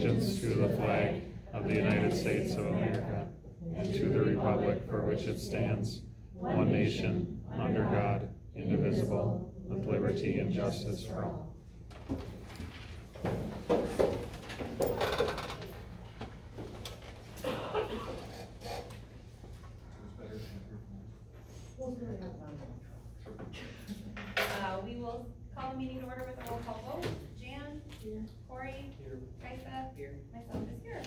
allegiance to the flag of the United States of America and to the republic for which it stands, one nation, under God, indivisible, with liberty and justice for all. We will call the meeting to order with a roll call vote. Jan? Here. Corey? Here. Kaisa? Here. Myself is here.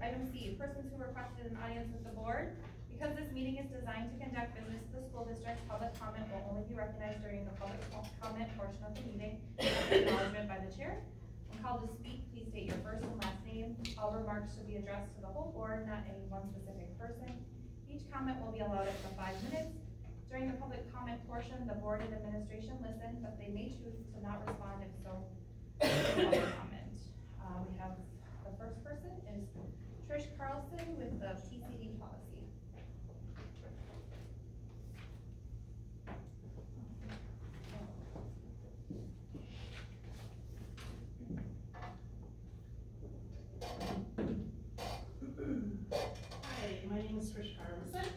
Item C, persons who requested an audience with the board. Because this meeting is designed to conduct business with the school district, public comment will only be recognized during the public comment portion of the meeting, acknowledgement by the chair. When called to speak, please state your first and last name. All remarks should be addressed to the whole board, not any one specific person. Each comment will be allowed up to 5 minutes. During the public comment portion, the board and administration listen, but they may choose to not respond if so public comment. We have the first person is Trish Carlson with the PCD policy. Hi, my name is Trish Carlson,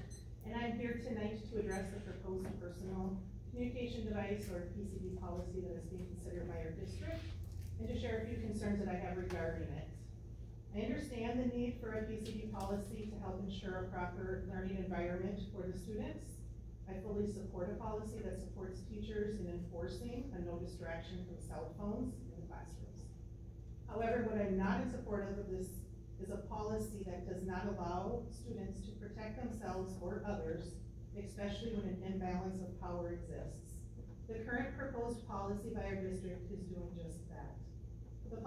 and I'm here tonight to address the proposed personal communication device or PCD policy that is being considered by our district, and to share a few concerns that I have regarding it. I understand the need for a PCD policy to help ensure a proper learning environment for the students. I fully support a policy that supports teachers in enforcing a no distraction from cell phones in the classrooms. However, what I'm not in support of this is a policy that does not allow students to protect themselves or others, especially when an imbalance of power exists. The current proposed policy by our district is doing just that. The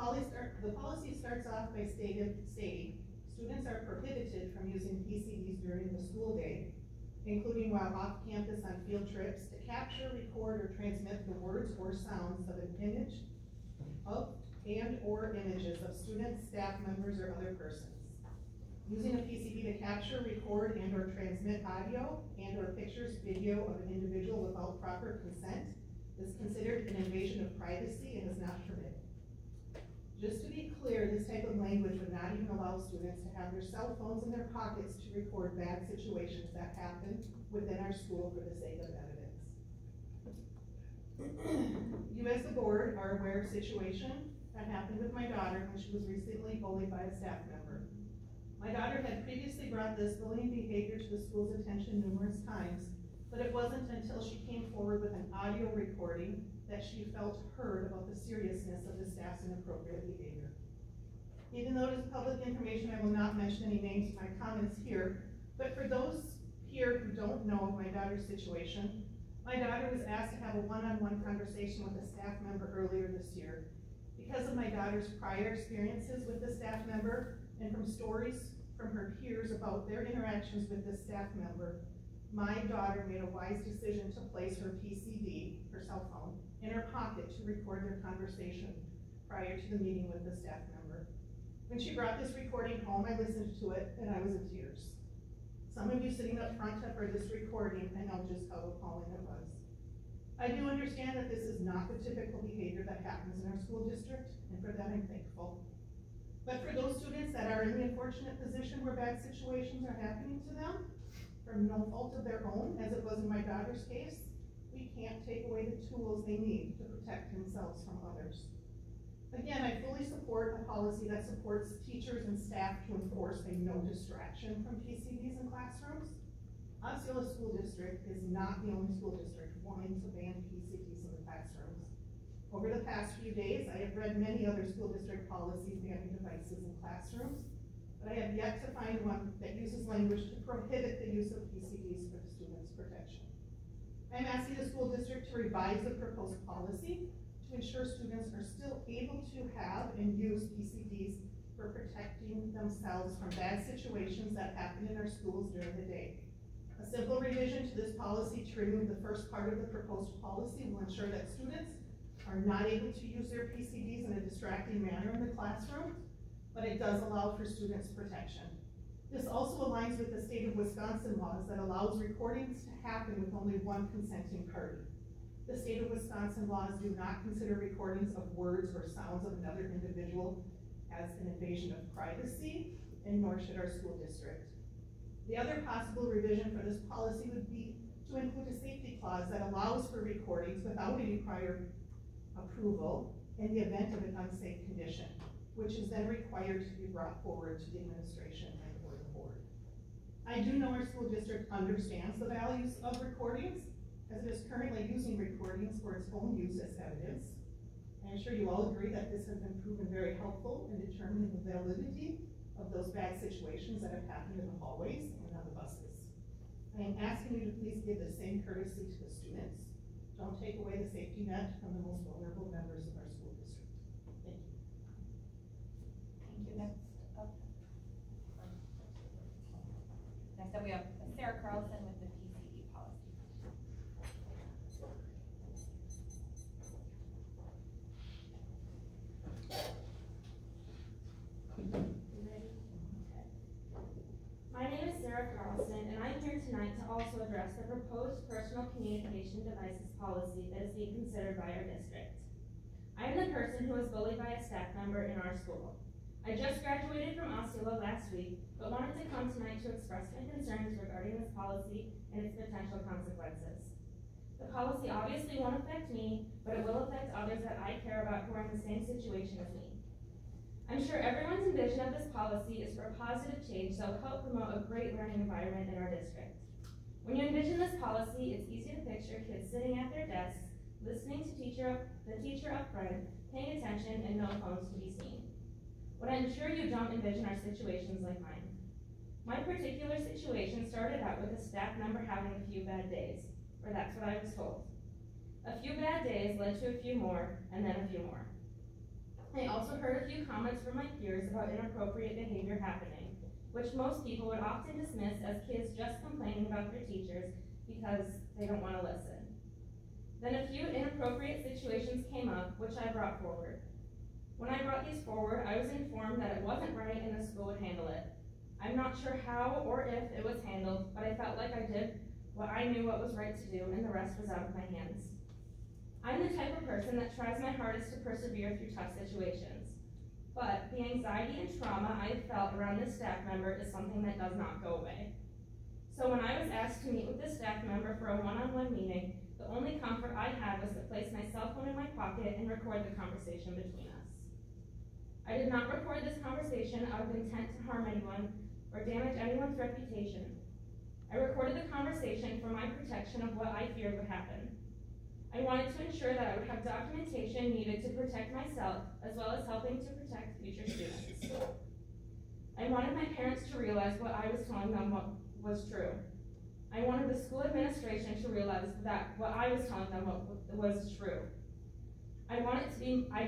policy starts off by stating students are prohibited from using PCDs during the school day, including while off campus on field trips, to capture, record, or transmit the words or sounds of an image of and/or images of students, staff members, or other persons. Using a PCD to capture, record, and/or transmit audio and/or pictures, video of an individual without proper consent is considered an invasion of privacy and is not permitted. Just to be clear, this type of language would not even allow students to have their cell phones in their pockets to record bad situations that happen within our school for the sake of evidence. You as the board are aware of a situation that happened with my daughter when she was recently bullied by a staff member. My daughter had previously brought this bullying behavior to the school's attention numerous times, but it wasn't until she came forward with an audio recording that she felt heard about the seriousness of the staff's inappropriate behavior. Even though it is public information, I will not mention any names in my comments here, but for those here who don't know of my daughter's situation, my daughter was asked to have a one-on-one conversation with a staff member earlier this year. Because of my daughter's prior experiences with the staff member and from stories from her peers about their interactions with this staff member, my daughter made a wise decision to place her PCD, her cell phone, in her pocket to record their conversation prior to the meeting with the staff member. When she brought this recording home, I listened to it and I was in tears. Some of you sitting up front have heard this recording and know just how appalling it was. I do understand that this is not the typical behavior that happens in our school district, and for that I'm thankful. But for those students that are in the unfortunate position where bad situations are happening to them, from no fault of their own, as it was in my daughter's case, we can't take away the tools they need to protect themselves from others. Again, I fully support a policy that supports teachers and staff to enforce a no distraction from PCDs in classrooms. Osceola School District is not the only school district wanting to ban PCDs in the classrooms. Over the past few days, I have read many other school district policies banning devices in classrooms, but I have yet to find one that uses language to prohibit the use of PCDs for the students' protection. I'm asking the school district to revise the proposed policy to ensure students are still able to have and use PCDs for protecting themselves from bad situations that happen in our schools during the day. A simple revision to this policy to remove the first part of the proposed policy will ensure that students are not able to use their PCDs in a distracting manner in the classroom, but it does allow for students' protection. This also aligns with the state of Wisconsin laws that allows recordings to happen with only one consenting party. The state of Wisconsin laws do not consider recordings of words or sounds of another individual as an invasion of privacy, and nor should our school district. The other possible revision for this policy would be to include a safety clause that allows for recordings without any prior approval in the event of an unsafe condition, which is then required to be brought forward to the administration and or the board. I do know our school district understands the values of recordings, as it is currently using recordings for its own use as evidence. I'm sure you all agree that this has been proven very helpful in determining the validity of those bad situations that have happened in the hallways and on the buses. I am asking you to please give the same courtesy to the students. Don't take away the safety net from the most vulnerable members of our school district. Thank you. Thank you. Next up we have Sarah Carlson with the PCE policy. My name is Sarah Carlson, and I'm here tonight to also address the proposed personal communication devices policy that is being considered by our district. I am the person who was bullied by a staff member in our school. I just graduated from Osceola last week, but wanted to come tonight to express my concerns regarding this policy and its potential consequences. The policy obviously won't affect me, but it will affect others that I care about who are in the same situation as me. I'm sure everyone's vision of this policy is for a positive change that will help promote a great learning environment in our district. When you envision this policy, it's easy to picture kids sitting at their desks, listening to the teacher up front, paying attention, and no phones to be seen. But I'm sure you don't envision our situations like mine. My particular situation started out with a staff member having a few bad days, or that's what I was told. A few bad days led to a few more, and then a few more. I also heard a few comments from my peers about inappropriate behavior happening, which most people would often dismiss as kids just complaining about their teachers because they don't want to listen. Then a few inappropriate situations came up, which I brought forward. When I brought these forward, I was informed that it wasn't right and the school would handle it. I'm not sure how or if it was handled, but I felt like I did what I knew what was right to do, and the rest was out of my hands. I'm the type of person that tries my hardest to persevere through tough situations, but the anxiety and trauma I felt around this staff member is something that does not go away. So when I was asked to meet with this staff member for a one-on-one meeting, the only comfort I had was to place my cell phone in my pocket and record the conversation between us. I did not record this conversation out of intent to harm anyone or damage anyone's reputation. I recorded the conversation for my protection of what I feared would happen. I wanted to ensure that I would have documentation needed to protect myself, as well as helping to protect future students. I wanted my parents to realize what I was telling them was true. I wanted the school administration to realize that what I was telling them was true. I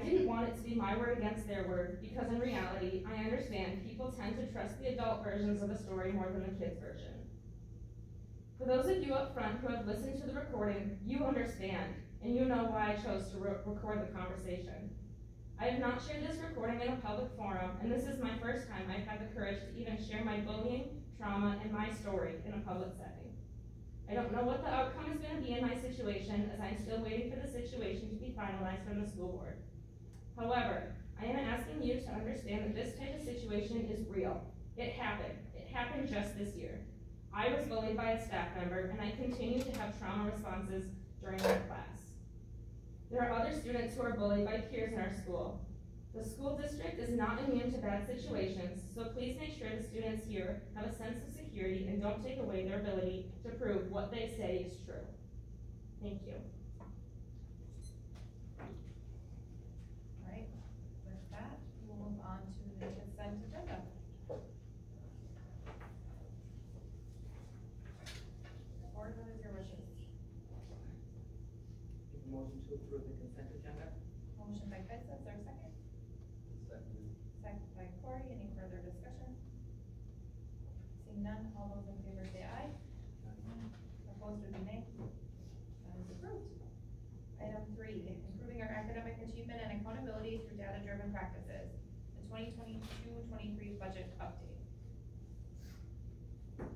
didn't want it to be my word against their word, because in reality, I understand people tend to trust the adult versions of the story more than the kids' version. For those of you up front who have listened to the recording, you understand, and you know why I chose to record the conversation. I have not shared this recording in a public forum, and this is my first time I've had the courage to even share my bullying, trauma, and my story in a public setting. I don't know what the outcome is going to be in my situation, as I'm still waiting for the situation to be finalized from the school board. However, I am asking you to understand that this type of situation is real. It happened. It happened just this year. I was bullied by a staff member, and I continue to have trauma responses during that class. There are other students who are bullied by peers in our school. The school district is not immune to bad situations, so please make sure the students here have a sense of security and don't take away their ability to prove what they say is true. Thank you. All right, with that, we'll move on to the consent agenda. Board, what is your wishes? Motion to approve the consent agenda. Motion by Kaisa, is there a second? Second by Corey, any further discussion? Seeing none, all those in favor say aye. Opposed would be nay. That is approved. Item 3, improving our academic achievement and accountability through data-driven practices. The 2022-23 budget update. I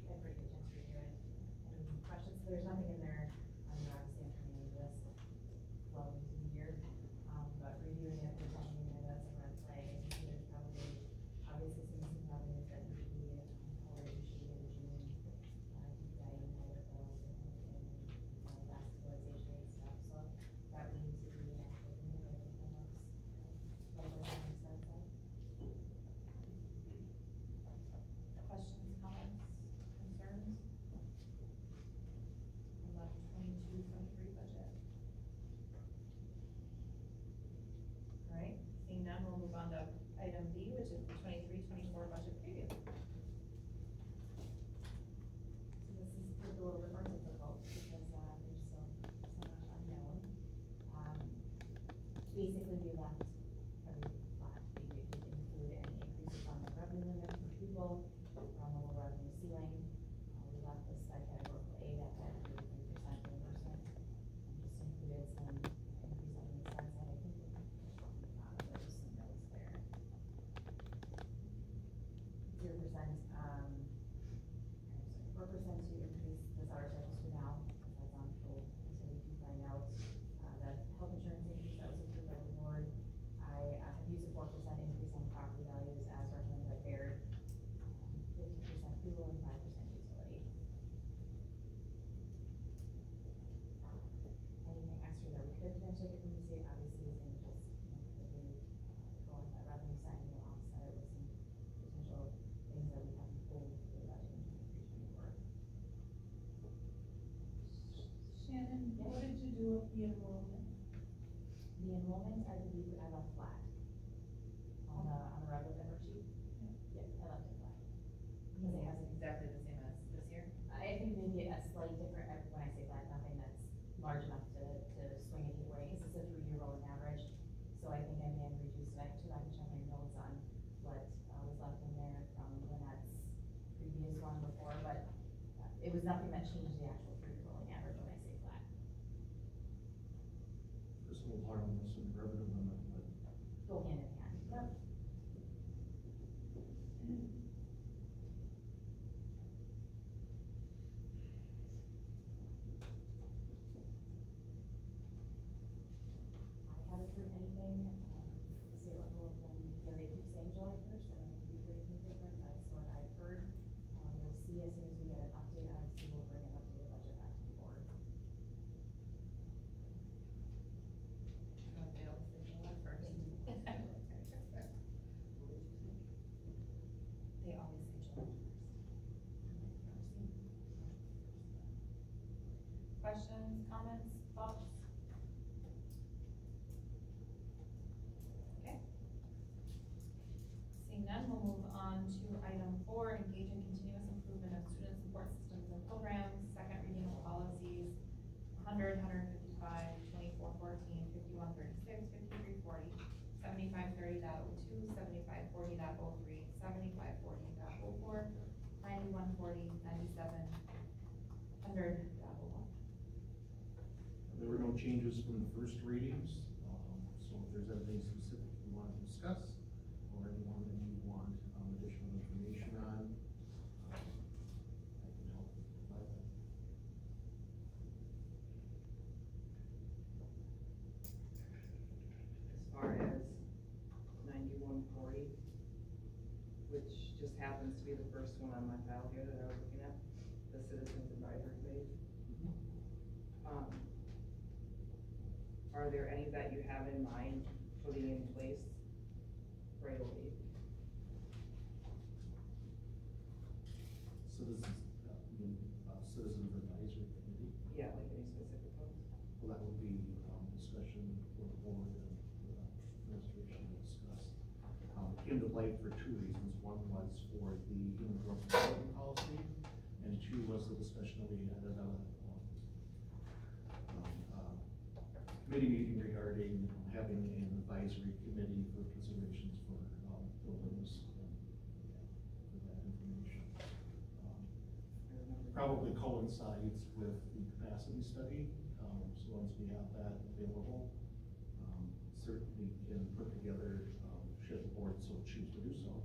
had a pretty good chance to review it. Questions? There's nothing in there to increase the salary schedules for now, because that's on hold until we can find out, that health insurance increase that was approved by the board. I have used a 4% increase on property values as recommended by Baird, 50% fuel and 5% utility. Anything extra that we could potentially get from the state, obviously, is going to just, quickly go on that revenue side and we'll offset it with some potential things that we haven't pulled for the budget in 23-24. Shannon, what did you do with the enrollment? The enrollment, I believe, I left flat on the regular member sheet. Yeah, I left it flat. Because it has Exactly the same as this year? I think maybe a slight different, when I say flat, nothing that's large enough to swing it either way, because it's a 3-year rolling average. So I think I may have reduced it. I can check my notes on what was left in there from Lynette's previous one before, but it was nothing that changed the actual 3-year rolling average when I say flat. This will harmless and revenue limit, but Go hand in hand. Yep. I haven't heard anything, say what will then, they keep saying July 1st, I don't think we've heard anything different, that's what I've heard. We'll see as soon as we get an update, obviously we'll bring an updated budget back to the board. Oh, they always say July 1st. They always say July 1st. Questions, comments, thoughts? Okay. Seeing none, we'll move on to item 4, engage in continuous improvement of student support systems and programs, second reading of policies 100, 155, 2414, 5136, 5340, 7530.02, 7540.03, 7540.04, 9140, 9700.01. there were no changes from the first readings. So if there's anything specific you want to discuss, or anyone that you want additional information on, I can help provide that. As far as 9140, which just happens to be the first one on my file here that I was looking at, the Citizens Advisory page. Are there any that you have in mind putting in place right away? Citizens Advisory Committee. Yeah, like any specific ones? Well, that would be discussion for the board and administration to discuss. Came to light for 2 reasons. One was for the uniform employment policy, and 2 was the discussion that we had at a committee meeting regarding having an advisory committee for considerations for buildings and for that information. Probably coincides with the capacity study, so once we have that available, certainly can put together, should the board so choose to do so,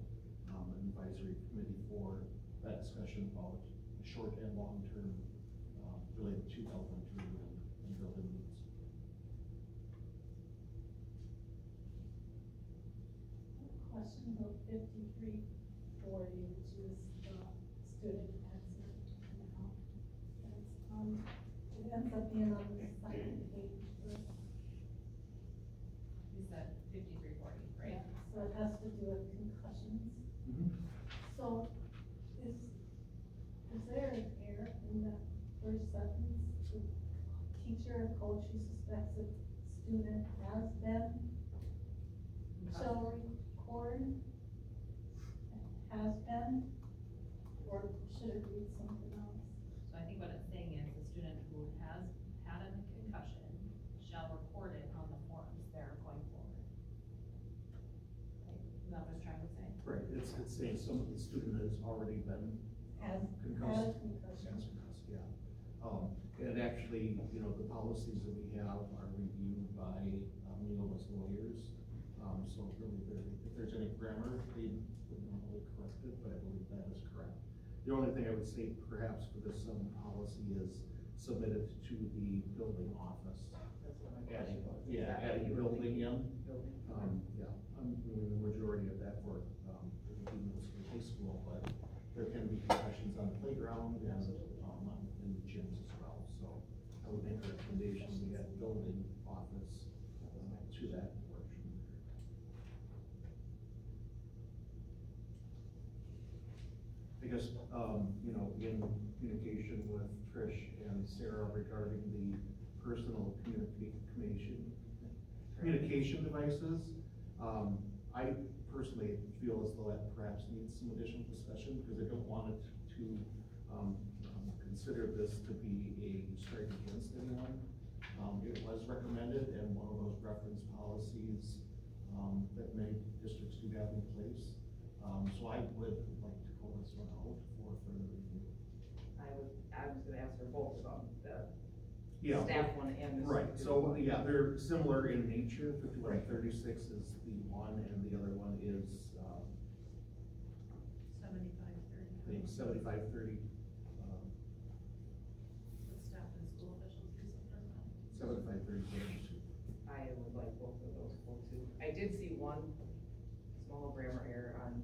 an advisory committee for that discussion about short and long term related to elementary and building needs. Question about 5340, which is the student enhancement amount. It ends up being on the second page first. You said 5340, right? Yeah, so it has to do with concussions. So is there an error in that first sentence? The teacher or coach who suspects a student has been shall record has been, or should it read something else? So I think what it's saying is the student who has had a concussion shall report it on the forms there going forward. Okay, is that what it's trying to say? Right, it's saying some of the student has already been concussed. Concussion. Yeah. And actually, the policies that we have are reviewed by Neola's lawyers. So it's really very, if there's any grammar, they would normally correct it, but I believe that is correct. The only thing I would say perhaps for this policy is submit it to the building office. That's what my Adding, question was. yeah, adding building in. Building. Yeah, I'm doing the majority of that for, the middle school, high school, but there can be concussions on the playground and, in the gyms as well, so I would make a recommendation to get building office, to that portion. I guess, in communication with Trish and Sarah regarding the personal communication devices, I personally feel as though that perhaps needs some additional discussion, because I don't want it to, consider this to be a strike against anyone. It was recommended, and one of those reference policies, that many districts do have in place. So I would like to pull this one out for further review. I was gonna ask for both of them, the Yeah. staff one and the. Right, student so, one. yeah, they're similar in nature. 5136 is the one, and the other one is, 75/30. I think 7530, The staff and school officials do something like that. 7530. I would like both of those full too. I did see one small grammar error on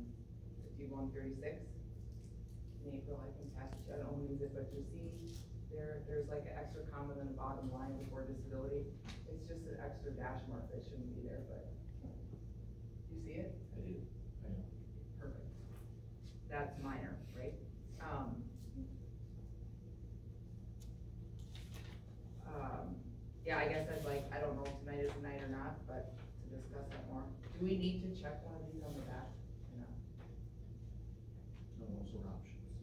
5136. In April, I can pass it, I don't use it, but you see, there's like an extra comma in the bottom line before disability. It's just an extra dash mark that shouldn't be there, but you see it? I do, I know. Perfect. That's minor, right? Yeah, I guess I'd like, I don't know if tonight is the night or not, but to discuss that more. Do we need to check one of these on the back? Or not? No, those are options.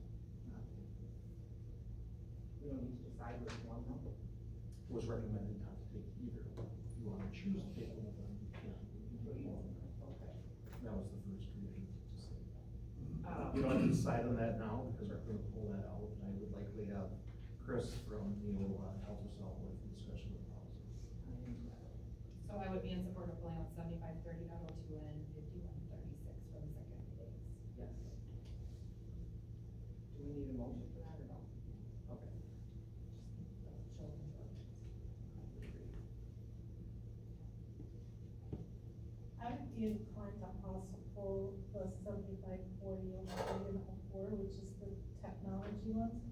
We don't need to decide which one, no? It was recommended not to take either. If you want to choose to take one of them, you can. You can take one. Okay. That was the first reason to say that. Um, You don't have to decide on that now, because we're going to pull that out, and I would likely have Chris from Neola help us out with the discussion of the policy. So I would be in support of pulling out 7530.02 and 5136 for the second readings. Yes. Do we need a motion for that or no? Okay. I would be inclined to also pull the 7540.04, which is the technology ones,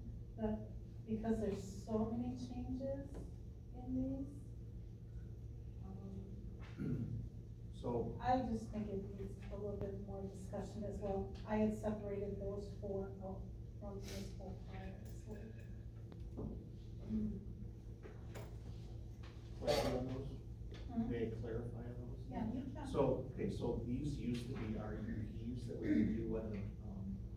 because there's so many changes in these. So, I just think it needs a little bit more discussion as well. I had separated those four out from this whole file, so. question on those? Hmm? May I clarify on those? Yeah, you can. So, okay, so these used to be RUPs that we do on an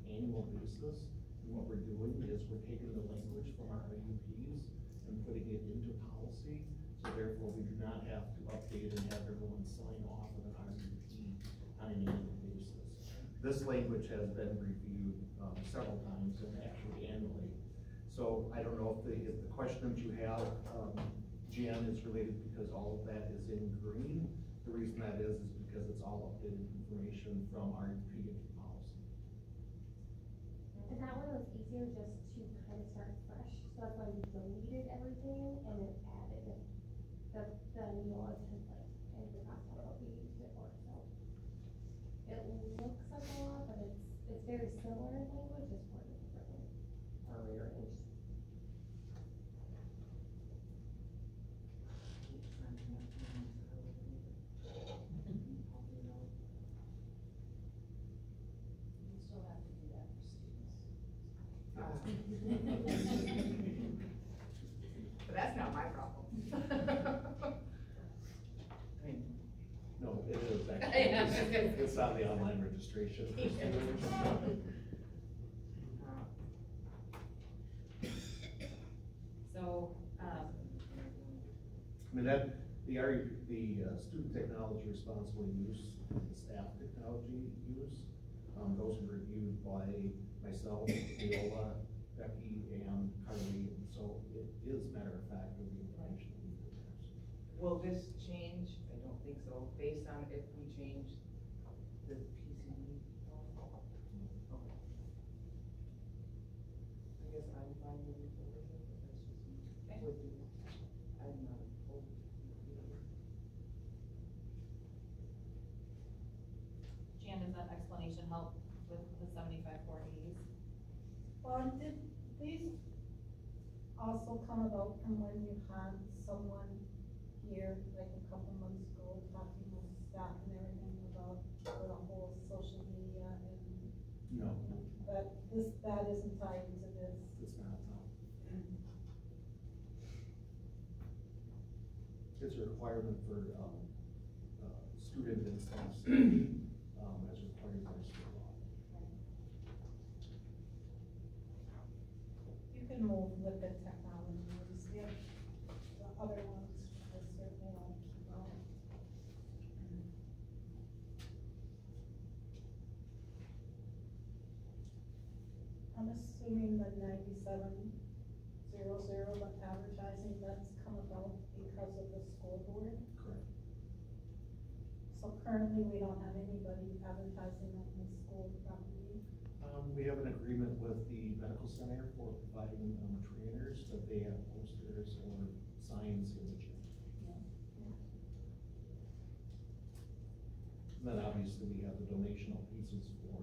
annual basis. And what we're doing is we're taking the language from our RUPs and putting it into policy. So therefore, we do not have to update and have everyone sign off on an RUP on an annual basis. This language has been reviewed several times and actually annually. So I don't know if the question that you have, Jan, is related because all of that is in green. The reason that is because it's all updated information from RUP into policy. And that one was easier just to kind of start fresh, so that's why we deleted everything and then added the Neola template and forgot what we used it for, so. It looks like a lot, but it's very similar in language, just worded differently, or rearranged. You still have to do that for students. But that's not my problem. I mean, No, it is Yeah, actually, it's on the online registration. So, I mean, the student technology responsible use, the staff technology use, those are reviewed by myself, Neola, Becky, and Carly, and so it is matter of fact of the information that we put there. will this change? I don't think so, based on if we change the PCD. Okay. moving forward with it, but that's just me. I would do it. I'm not opposed to it. Jan, does that explanation help with the 75/40s? Well, did these also come about from when you had someone here, like a couple months ago, talking with staff and everything about the whole social media and No, that isn't tied into this? it's not, no. It's a requirement for, student and staff safety, as required by state law. You can move with the technology, if the other ones, I certainly want to keep on. I'm assuming the 9700, the advertising, that's come about because of the school board. Correct. So currently, we don't have anybody advertising on the school property. We have an agreement with the medical center for providing, trainers, that they have posters or signs in the gym. And then obviously we have the donational pieces for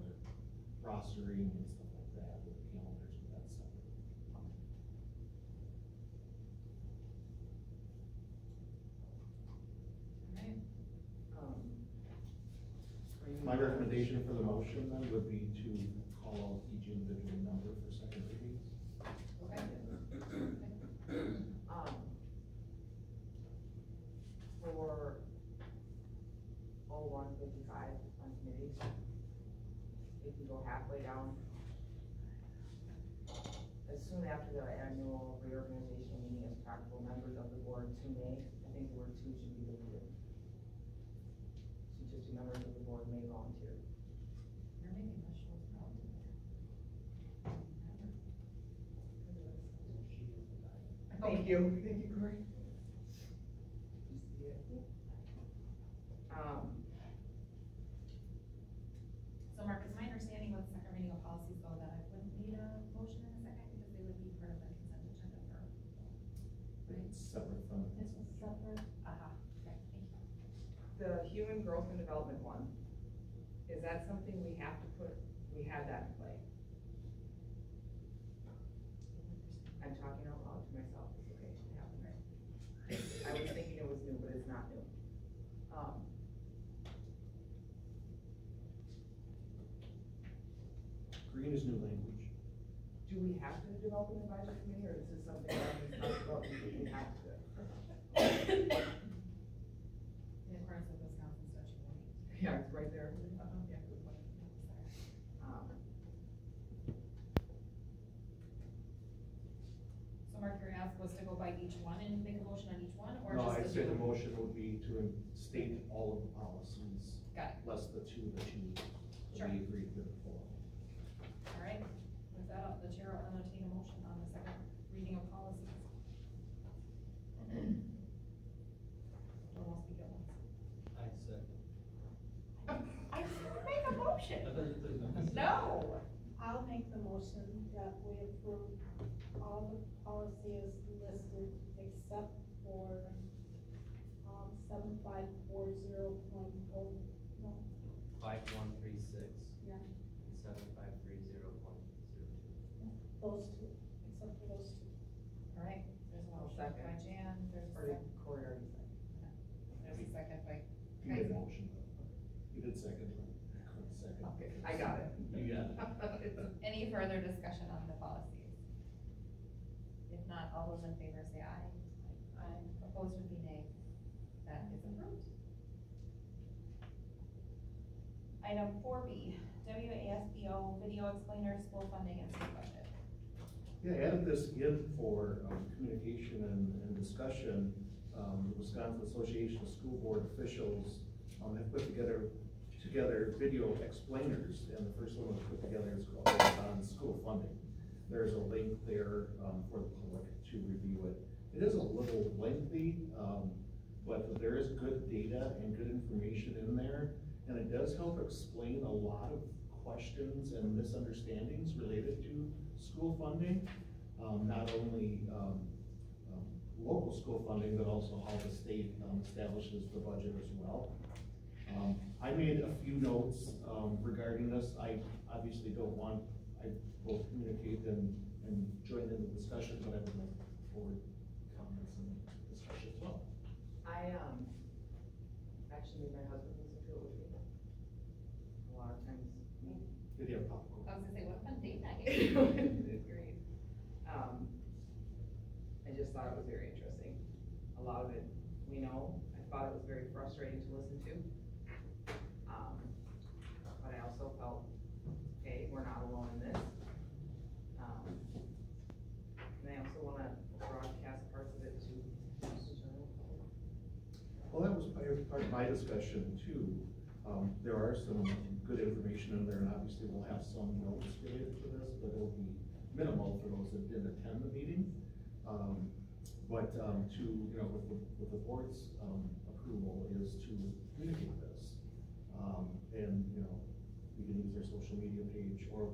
rostering and stuff like that, with calendars, but that's separate. Alright, My recommendation for the motion then would be to call out each individual number for second readings. okay. For 0155 on committees, if you go halfway down, as soon after the annual reorganization meeting as practical members of the board 2 May, I think the word 2 should be deleted. So just members of the board may volunteer. You're making us show proud in there. Thank you, Corey. You see it? So Mark, it's my understanding with second reading of policies though that I wouldn't need a motion in a second because they would be part of the consent agenda for, right? It's separate from the It's a separate. Aha, okay, thank you. The human growth and development one, is that something we have to put, we had that in play? I'm talking out loud to myself, it's okay, it happened, right? I was thinking it was new, but it's not new. Green is new language. Do we have to develop an advisory committee, or is this something that we talked about, we have to? In accordance with Wisconsin statute, right? Yeah, it's right there. Yeah, good point. So Mark, your ask was to go by each one and make a motion on each one, or No, just I'd to say do? the motion would be to state all of the policies, Got it, less the two that you, Sure. we agreed with before. all right. With that, the chair will entertain a motion on the second reading of policies. Don't all speak at once. I second. I didn't make a motion. I thought you took them. No. I'll make the motion that we approve all the policies listed except for, 7540.0, no, 5136. Yeah. 7530.02. those two, except for those two. All right, there's a I'll motion second. by Jan, there's a Or did second, Corey already say? there's a second by You made a motion, though. You did second, but second. Okay, I got it. You got it. Any further discussion on the policies? If not, all those in favor say aye. Aye. Opposed would be nay. That is approved. Item 4B, WASBO video explainer, school funding and state budget. Yeah, I added this in for, communication and discussion. The Wisconsin Association of School Board Officials, have put together video explainers, and the first one was put together is called on school funding. There's a link there, for the public to review it. It is a little lengthy, but there is good data and good information in there, and it does help explain a lot of questions and misunderstandings related to school funding. not only local school funding, but also how the state establishes the budget as well. I made a few notes regarding this. I obviously don't want, I will communicate and join in the discussion, but I would like forward comments and discussion as well. I actually made my husband listen to it with me. A lot of times. Did you have popcorn? I was gonna say, what a fun date night. It's great. I just thought it was very interesting. A lot of it we know. I thought it was very frustrating to listen to. But I also felt, hey, we're not alone in this. And I also want to broadcast parts of it to the general public. Well, that was part of my discussion too. There are some good information in there, and obviously we'll have some notes related to this, but it'll be minimal for those that didn't attend the meeting. But to, you know, with the board's approval is to communicate this. And, you know, we can use their social media page or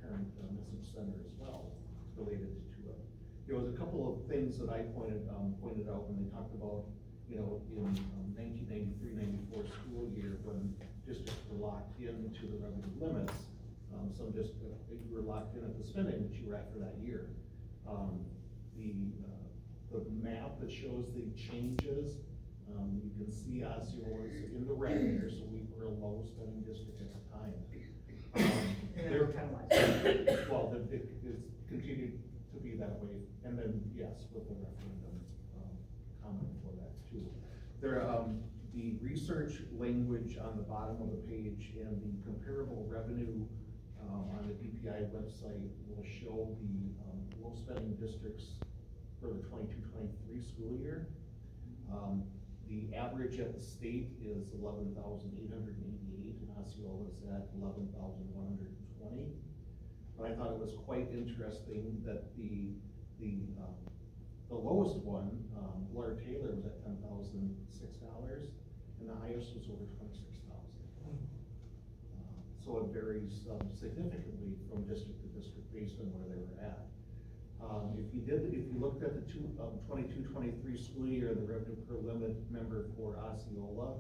parent message center as well related to it. There was a couple of things that I pointed out when they talked about, you know, in 1993-94 school year, when districts were locked into the revenue limits. Some districts were locked in at the spending that you were at for that year. The map that shows the changes, you can see Osceola is in the red here, so we were a low spending district at the time. They're penalized. Well, it continued to be that way, and then yes, with the referendum comment for that too. There, the research language on the bottom of the page and the comparable revenue on the DPI website will show the low spending districts for the 22-23 school year. The average at the state is 11,888, and Osceola is at 11,120. But I thought it was quite interesting that the lowest one, Blair Taylor, was at $10,006, and the highest was over $26,000. So it varies significantly from district to district based on where they were at. If you looked at the 22-23 school year, the revenue per limit member for Osceola,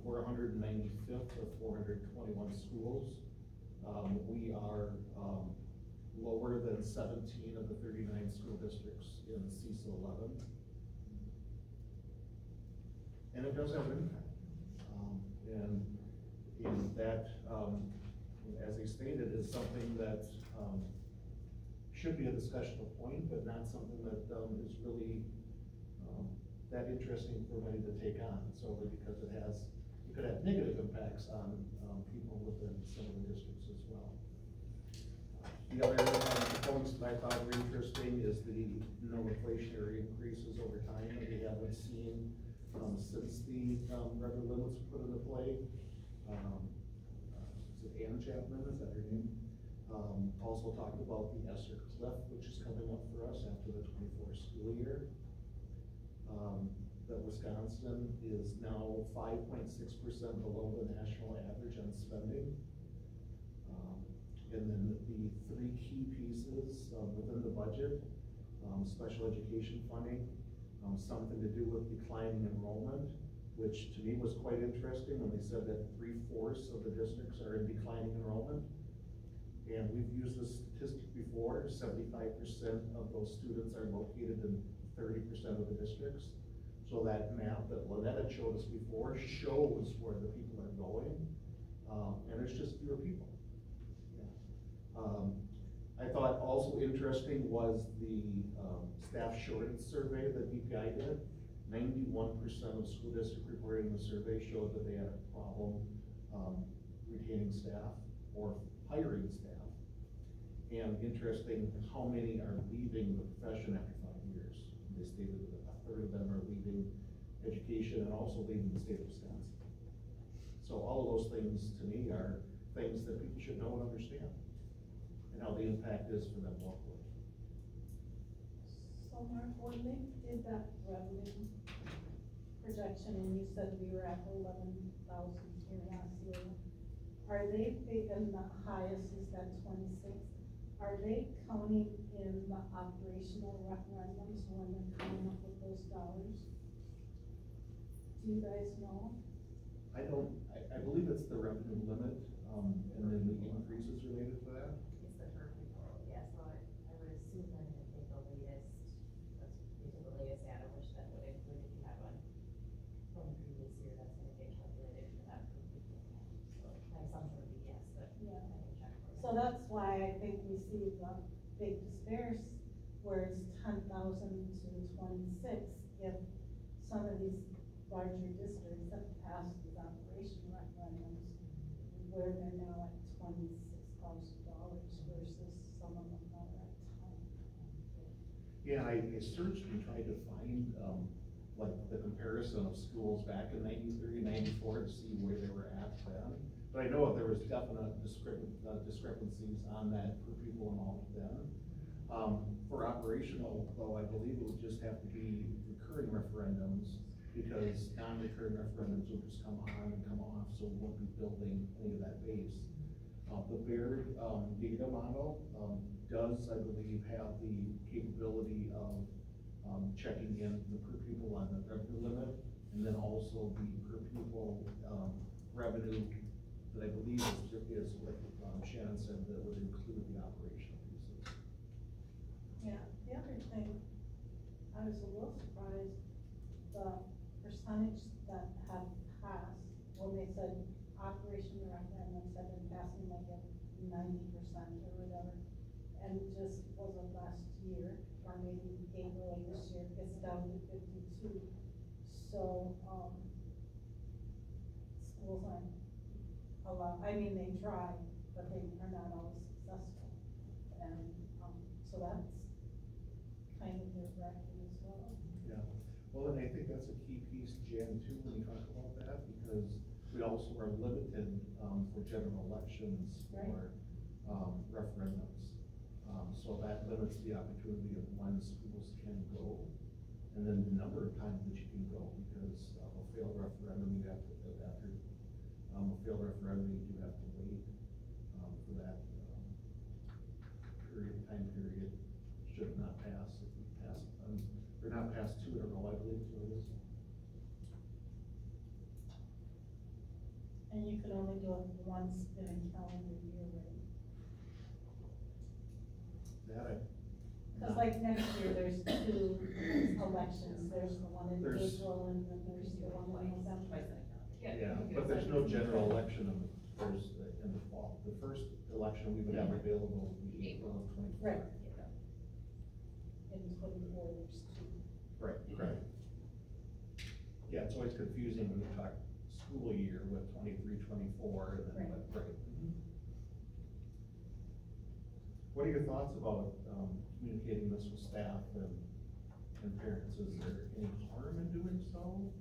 we're 195th of 421 schools. We are lower than 17 of the 39 school districts in CISA 11. And it does have an impact. And that, as I stated, is something that should be a discussional point, but not something that is really that interesting for many to take on, solely because it could have negative impacts on people within some of the districts as well. The other points that I thought were interesting is the no inflationary increases over time that we haven't seen since the revenue limits were put into play. Is it Ann Chapman, is that her name? Also talked about the ESSER cliff, which is coming up for us after the 24 school year. That Wisconsin is now 5.6% below the national average on spending. And then the three key pieces within the budget, special education funding, something to do with declining enrollment, which to me was quite interesting when they said that 3/4 of the districts are in declining enrollment. And we've used this statistic before, 75% of those students are located in 30% of the districts. So that map that Lynette had showed us before shows where the people are going, and it's just fewer people. Yeah. I thought also interesting was the staff shortage survey that DPI did. 91% of school district reporting in the survey showed that they had a problem retaining staff or hiring staff. And interesting how many are leaving the profession after 5 years. They stated that a third of them are leaving education and also leaving the state of Wisconsin. So all of those things to me are things that people should know and understand, and how the impact is for them locally. So Mark, when they did that revenue projection and you said we were at 11,000 here in Osceola, are they thinking the highest is that 26? are they counting in the operational referendums when they're coming up with those dollars? Do you guys know? I don't, I believe it's the revenue limit, and then the increases related to that. It's the per people, yeah, so I would assume they're gonna take the latest, they took the latest data, which then would include if you have one from the previous year, that's gonna get calculated for that per people. So my assumption would be yes, but Yeah. I can check for you. So that's why I think we see the big disparity, where it's 10,000 to 26, if some of these larger districts have passed these operation referendums, where they're now at $26,000 versus some of them that are at 10. Yeah, I searched and tried to find, like the comparison of schools back in 93, 94 to see where they were at then. But I know there was definite discrepancies on that per pupil amount then. For operational, though, I believe it would just have to be recurring referendums, because non-recurring referendums would just come on and come off, so we won't be building any of that base. The Baird data model does, I believe, have the capability of checking in the per pupil on the revenue limit, and then also the per pupil revenue that I believe is like Shannon said, that would include the operational pieces. Yeah, the other thing, I was a little surprised, the percentage that have passed, when they said operation referendums have been passing like at 90% or whatever, and just wasn't last year, or maybe April of this year, it's down to 52. So, schools aren't allowed, I mean, they try, but they are not always successful. And, so that's kind of nerve-wracking as well. Yeah, well, and I think that's a key piece, Jan, too, when you talk about that, because we also are limited for general elections for referendums. So that limits the opportunity of when schools can go, and then the number of times that you can go, because a failed referendum, you have to, after a failed referendum, you do have to wait for that time period. Should not pass if we pass, or not pass two in a row, I believe, so it is. And you could only do it once in a calendar year, right? Cause like next year, there's 2 elections, there's the one in April, and then there's the one in November. Yeah, but there's no general election in the fall. The first election we would have available would be April of 24. Right. In 24, there's 2. Right, correct. Yeah, it's always confusing when you talk school year with 23, 24, and then, right. What are your thoughts about communicating this with staff and parents? Is there any harm in doing so?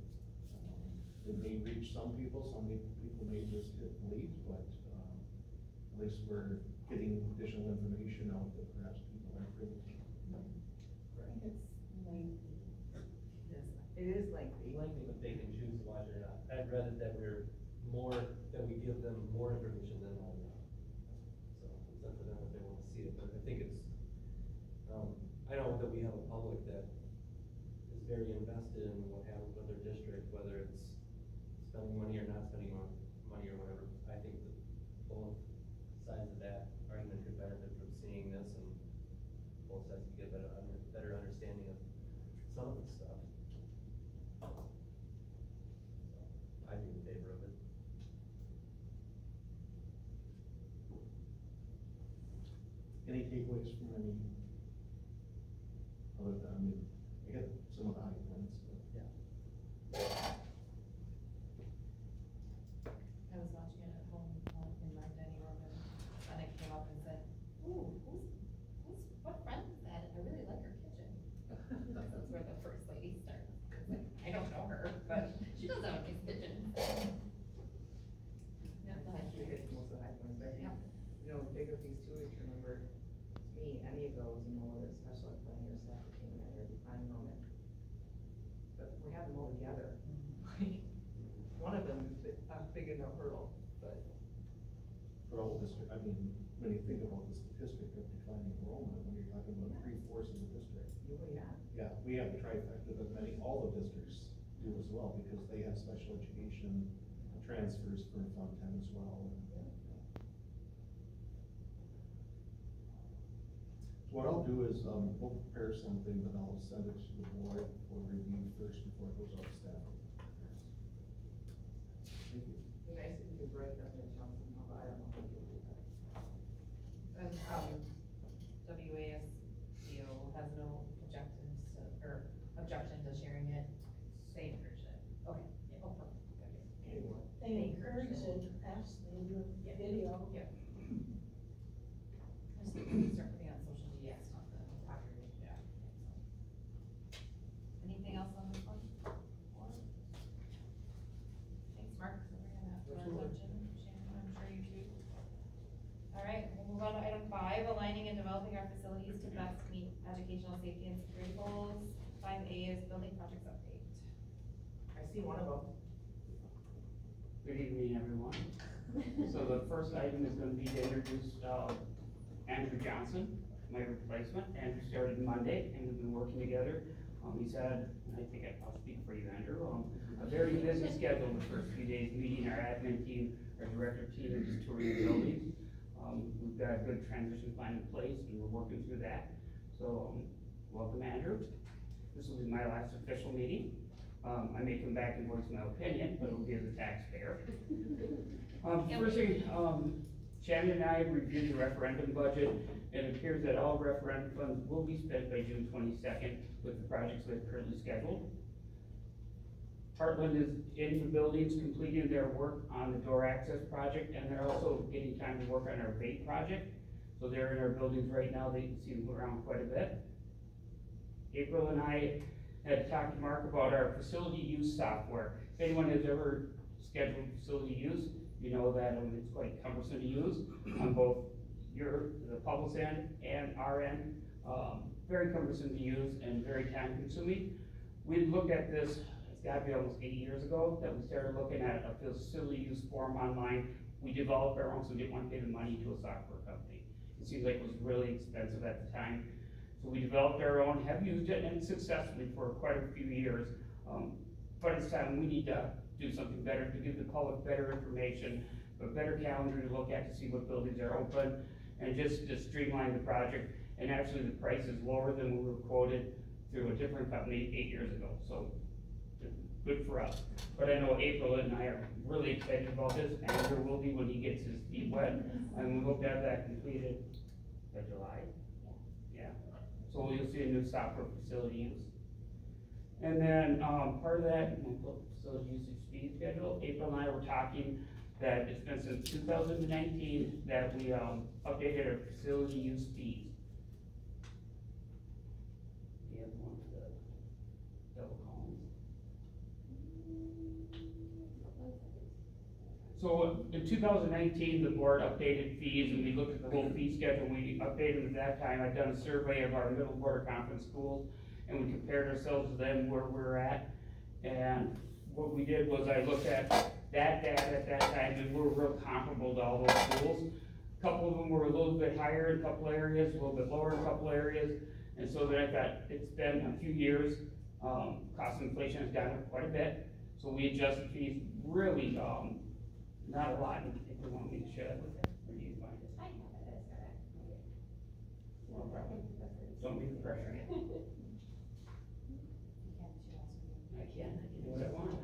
It may reach some people may just hit late, but at least we're getting additional information out that perhaps people aren't privy to. I think it's lengthy. It is lengthy. It's lengthy, but they can choose to watch it or not. I'd rather that that we give them more information than not enough. So it's up to them if they want to see it, but I think it's, I know that we have a public that is very invested in what happens with their district, whether it's spending money or not spending money or whatever. I think that both sides of that argument could benefit from seeing this, and both sides could get better understanding of some of the stuff. I'd be in favor of it. Any takeaways from any other than, I mean, I get some of the high points, but. I was watching a we have the trifecta that all the districts do as well, because they have special education transfers for Fund 10 as well. So what I'll do is, we'll prepare something, but I'll send it to the board for review first before it goes out to staff. Thank you. It'd be nice if you could break up and show somehow, but I don't know how to do that. And, WASCO has no objections to, or objection to sharing it, they encourage it. Okay, yeah, oh, perfect, okay. They encourage it, actually, in the video. Yeah. I just think we start putting on social media stuff, the popular, yeah. Anything else on this one? Thanks, Mark, so we're gonna have to our attention, Shannon, I'm sure you too. All right, we'll move on to item 5, aligning and developing our facilities to best meet educational safety and security goals. 5A is building projects update. I see one of them. Good evening, everyone. So the first item is going to be to introduce Andrew Johnson, my replacement. Andrew started Monday, and we've been working together. He's had, and I think I'll speak for you, Andrew, a very busy schedule the first few days, meeting our admin team, our director team, and just touring the buildings. We've got a good transition plan in place, and we're working through that. So, welcome, Andrew. This will be my last official meeting. I may come back and voice my opinion, but it'll give the taxpayer. First thing, Shannon and I reviewed the referendum budget. It appears that all referendum funds will be spent by June 22nd with the projects that are currently scheduled. Heartland is in the buildings completing their work on the door access project, and they're also getting time to work on our bait project. So they're in our buildings right now. They can see them around quite a bit. April and I had talked to Mark about our facility use software. If anyone has ever scheduled facility use, you know that it's quite cumbersome to use on both the public's end and our end. Very cumbersome to use and very time consuming. We looked at this, it's gotta be almost 8 years ago, that we started looking at a facility use form online. We developed our own, so we didn't want to pay the money to a software company. It seems like it was really expensive at the time. So we developed our own, have used it, and successfully for quite a few years. But it's time we need to do something better to give the public better information, a better calendar to look at to see what buildings are open, and just to streamline the project. And actually the price is lower than we were quoted through a different company 8 years ago. So good for us. But I know April and I are really excited about this. Andrew will be when he gets his feet wet. And we hope to have that completed by July. Yeah. So you'll see a new software facility use. And then part of that, facility usage fee schedule, April and I were talking that it's been since 2019 that we updated our facility use fees. We have one of the double columns. So in 2019, the board updated fees, and we looked at the whole fee schedule. We updated them at that time. I'd done a survey of our middle border conference schools, and we compared ourselves to them where we're at. And what we did was I looked at that data at that time, and we're real comparable to all those schools. A couple of them were a little bit higher in a couple areas, a little bit lower in a couple areas. And so then I thought, it's been a few years, cost of inflation has gone up quite a bit. So we adjusted fees really, not a lot, if you want me to share that with you, or do you find it? I have it, it's got it. No problem. Don't be the pressure. I can do what I want now.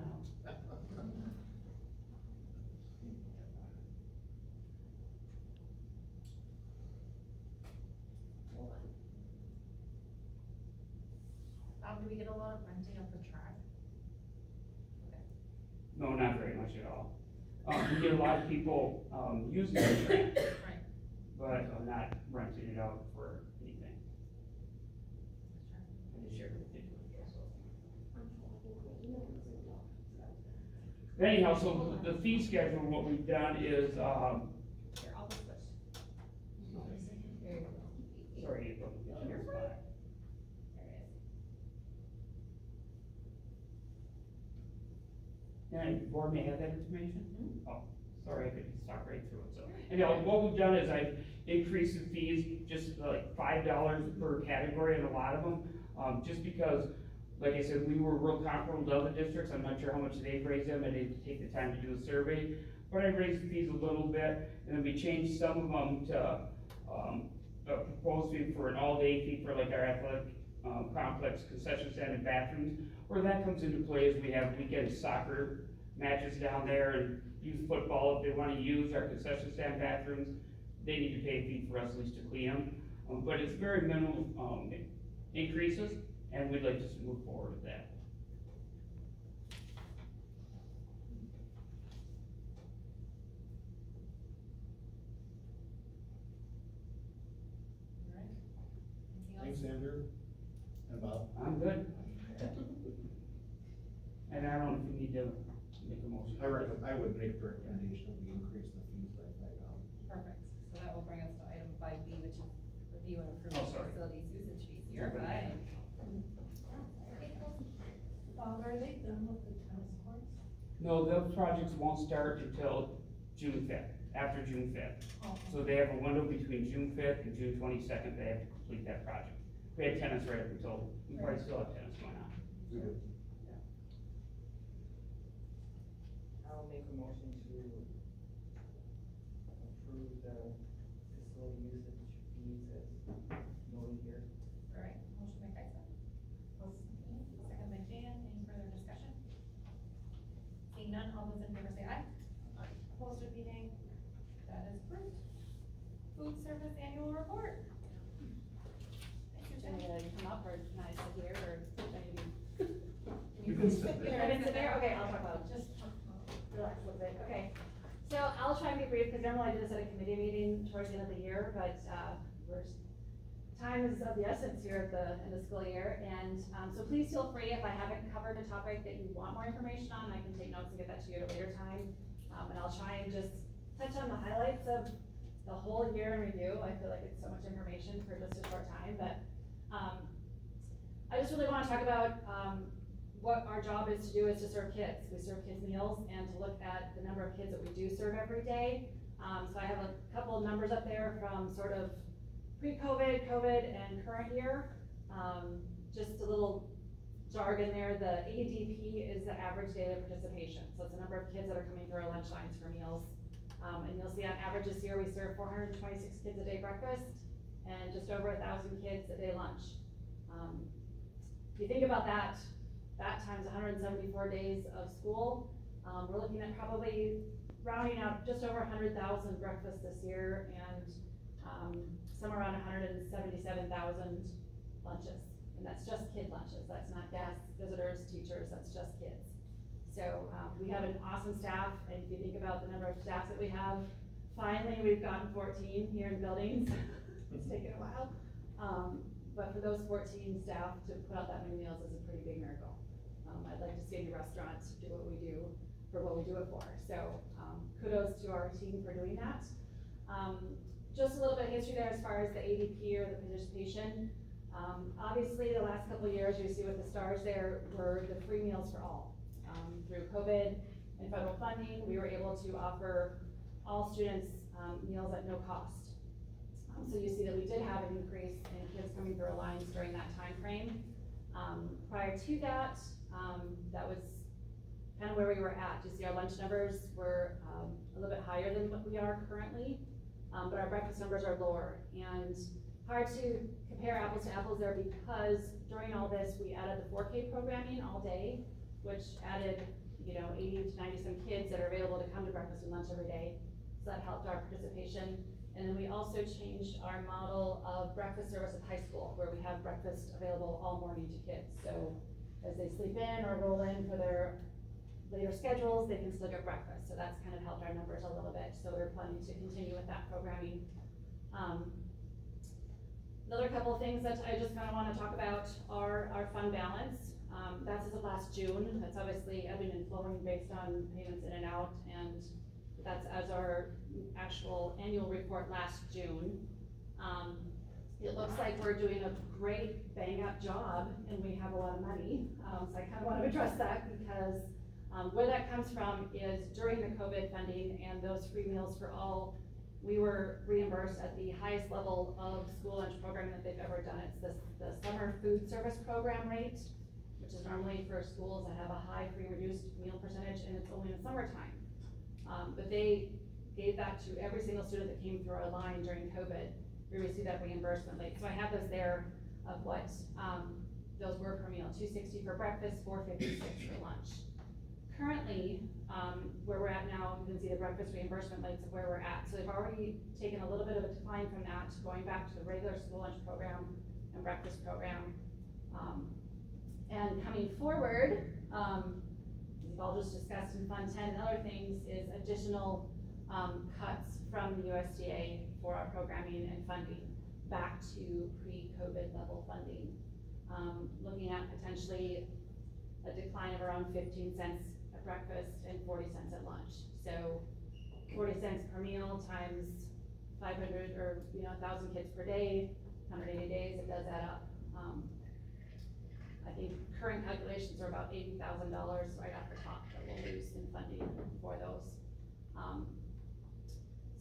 Do we get a lot of renting of the track? No, not very much at all. We get a lot of people, using the track, Right. but not renting it out for anything. I just shared it with you. Anyhow, so the fee schedule, what we've done is, Here, I'll just switch. There you go. sorry, April, it's your spot. There it is. And board may have that information? Oh, sorry, I could talk right through it, so. Anyhow, what we've done is I've increase the fees, just like $5 per category in a lot of them, just because, like I said, we were real comparable to other districts. I'm not sure how much they've raised them, I didn't take the time to do a survey, but I raised the fees a little bit, and then we changed some of them to, a proposed fee for an all-day fee for like our athletic, complex, concession stand and bathrooms. Where that comes into play is we have weekend soccer matches down there and youth football. If they wanna use our concession stand bathrooms, they need to pay a fee for us at least to clean them. But it's very minimal, increases, and we'd like to move forward with that. Thanks, Andrew. And Bob? I'm good. And I don't know if you need to make a motion. I would make the recommendation that we increase the fees by $5. Perfect, so that will bring us to item 5B, which is review and approve Oh, sorry. facilities usage fees. You're fine. Bob, are they done with the tennis courts? No, those projects won't start until June 5th, after June 5th. So they have a window between June 5th and June 22nd, they have to complete that project. We had tennis right up until, we probably still have tennis going on. I'll make a motion to approve the facility usage fees as noted here. All right, motion by Tyson. Second by Jan, any further discussion? Seeing none, all those in favor say aye. Opposed or abstaining, that is approved. Food service annual report. Should I come up, or can I sit here, or should I be? You can sit there. Can I sit there? Okay, I'll talk about it. Just relax a little bit. Okay. So I'll try and be brief, because normally I do this at a committee meeting towards the end of the year, but, time is of the essence here at the end of the school year. And, so please feel free, if I haven't covered a topic that you want more information on, I can take notes and get that to you at a later time. And I'll try and just touch on the highlights of the whole year in review. I feel like it's so much information for just a short time, but I just really want to talk about what our job is to do is to serve kids. We serve kids meals and to look at the number of kids that we do serve every day. So I have a couple of numbers up there from sort of pre-COVID, COVID, and current year. Just a little jargon there. The ADP is the average daily participation. So it's the number of kids that are coming through our lunch lines for meals. And you'll see on average this year we serve 426 kids a day breakfast and just over 1,000 kids a day lunch. If you think about that times 174 days of school, we're looking at probably rounding out just over 100,000 breakfasts this year and somewhere around 177,000 lunches. And that's just kid lunches. That's not guests, visitors, teachers, that's just kids. So we have an awesome staff, and if you think about the number of staff that we have, finally we've gotten 14 here in buildings. It's taken a while. But for those 14 staff to put out that many meals is a pretty big miracle. I'd like to see any restaurant do what we do for what we do it for. So kudos to our team for doing that. Just a little bit of history there as far as the ADP or the participation. Obviously, the last couple of years, you see with the stars there were the free meals for all. Through COVID and federal funding, we were able to offer all students meals at no cost. So you see that we did have an increase in kids coming through our lines during that time frame. Prior to that, that was kind of where we were at. You see our lunch numbers were a little bit higher than what we are currently, but our breakfast numbers are lower. And hard to compare apples to apples there because during all this, we added the 4K programming all day, which added 80 to 90 some kids that are available to come to breakfast and lunch every day. So that helped our participation. And then we also changed our model of breakfast service at high school, where we have breakfast available all morning to kids. So as they sleep in or roll in for their later schedules, they can still get breakfast. So that's kind of helped our numbers a little bit. So we're planning to continue with that programming. Another couple of things that I just kind of want to talk about are our fund balance. That's as of last June. That's obviously ebbing and flowing based on payments in and out, and that's as our actual annual report last June. It looks like we're doing a great bang-up job and we have a lot of money. So I kind of want to address that because where that comes from is during the COVID funding and those free meals for all we were reimbursed at the highest level of school lunch programming that they've ever done. It's the summer food service program rate, which is normally for schools that have a high free reduced meal percentage, and it's only in the summertime. But they gave that to every single student that came through our line during COVID. We received that reimbursement rate. So I have those there of what those were per meal: $2.60 for breakfast, $4.56 for lunch. Currently, where we're at now, you can see the breakfast reimbursement rates of where we're at. So they've already taken a little bit of a decline from that, going back to the regular school lunch program and breakfast program. And coming forward, we've all just discussed in Fund 10 and other things, is additional cuts from the USDA for our programming and funding back to pre-COVID level funding. Looking at potentially a decline of around 15 cents at breakfast and 40 cents at lunch. So 40 cents per meal times 500 or 1,000 kids per day, 180 days, it does add up. I think current calculations are about $80,000 right off the top that we'll lose in funding for those.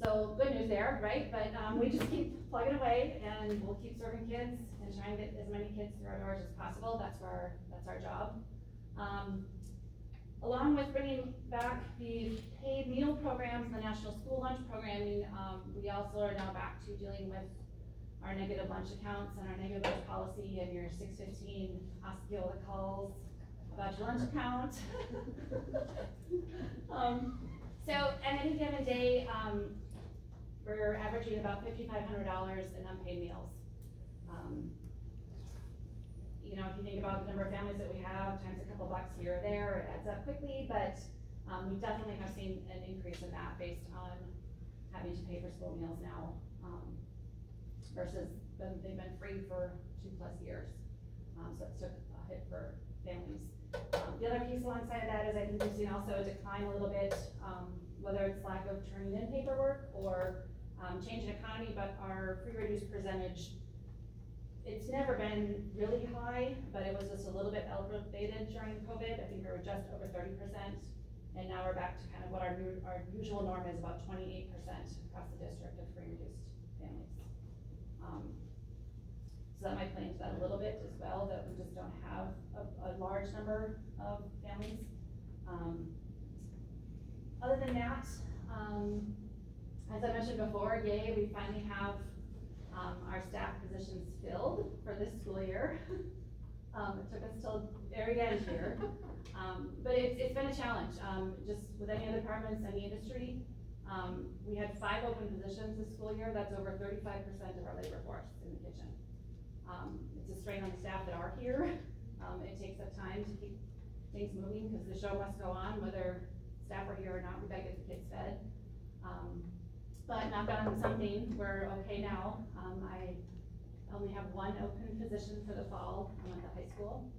So good news there, right? But we just keep plugging away, and we'll keep serving kids and trying to get as many kids through our doors as possible. That's our job. Along with bringing back the paid meal programs and the National School Lunch Programming, we also are now back to dealing with our negative lunch accounts and our negative lunch policy and your 615 Osceola calls about your lunch account. So at any given day, we're averaging about $5,500 in unpaid meals. If you think about the number of families that we have, times a couple bucks here or there, it adds up quickly, but we definitely have seen an increase in that based on having to pay for school meals now, versus they've been free for 2+ years. So it took a hit for families. The other piece alongside of that is I think we've seen also a decline a little bit, whether it's lack of turning in paperwork or change in economy, but our free reduced percentage, it's never been really high, but it was just a little bit elevated during COVID. I think we were just over 30%, and now we're back to kind of what our usual norm is, about 28% across the district of free reduced families. So that might play into that a little bit as well, that we just don't have a large number of families. Other than that, as I mentioned before, yay, we finally have our staff positions filled for this school year. It took us till the very end here, but it's been a challenge. Just with any other departments, any industry, we had 5 open positions this school year. That's over 35% of our labor force in the kitchen. It's a strain on the staff that are here. It takes up time to keep things moving because the show must go on, whether staff are here or not. We gotta get the kids fed. But knock on something, we're okay now. I only have 1 open position for the fall. I'm at the high school,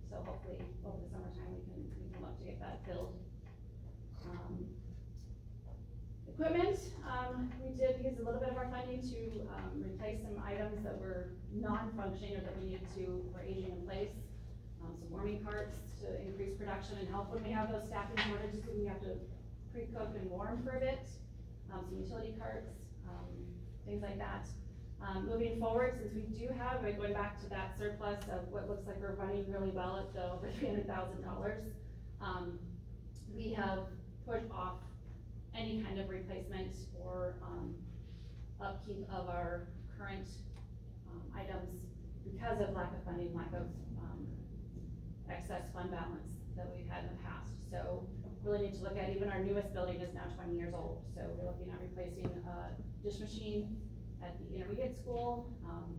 so hopefully over the summertime we can look to get that filled. Equipment, we did use a little bit of our funding to replace some items that were non-functioning or that we needed for aging in place. Some warming carts to increase production and help when we have those staffing shortages and we have to pre-cook and warm for a bit. Some utility carts, things like that. Moving forward, since we do have, going back to that surplus of what looks like we're running really well at the over $300,000, we have put off any kind of replacement or upkeep of our current items because of lack of funding, lack of excess fund balance that we've had in the past. So really need to look at, even our newest building is now 20 years old. So we're looking at replacing a dish machine at the intermediate school.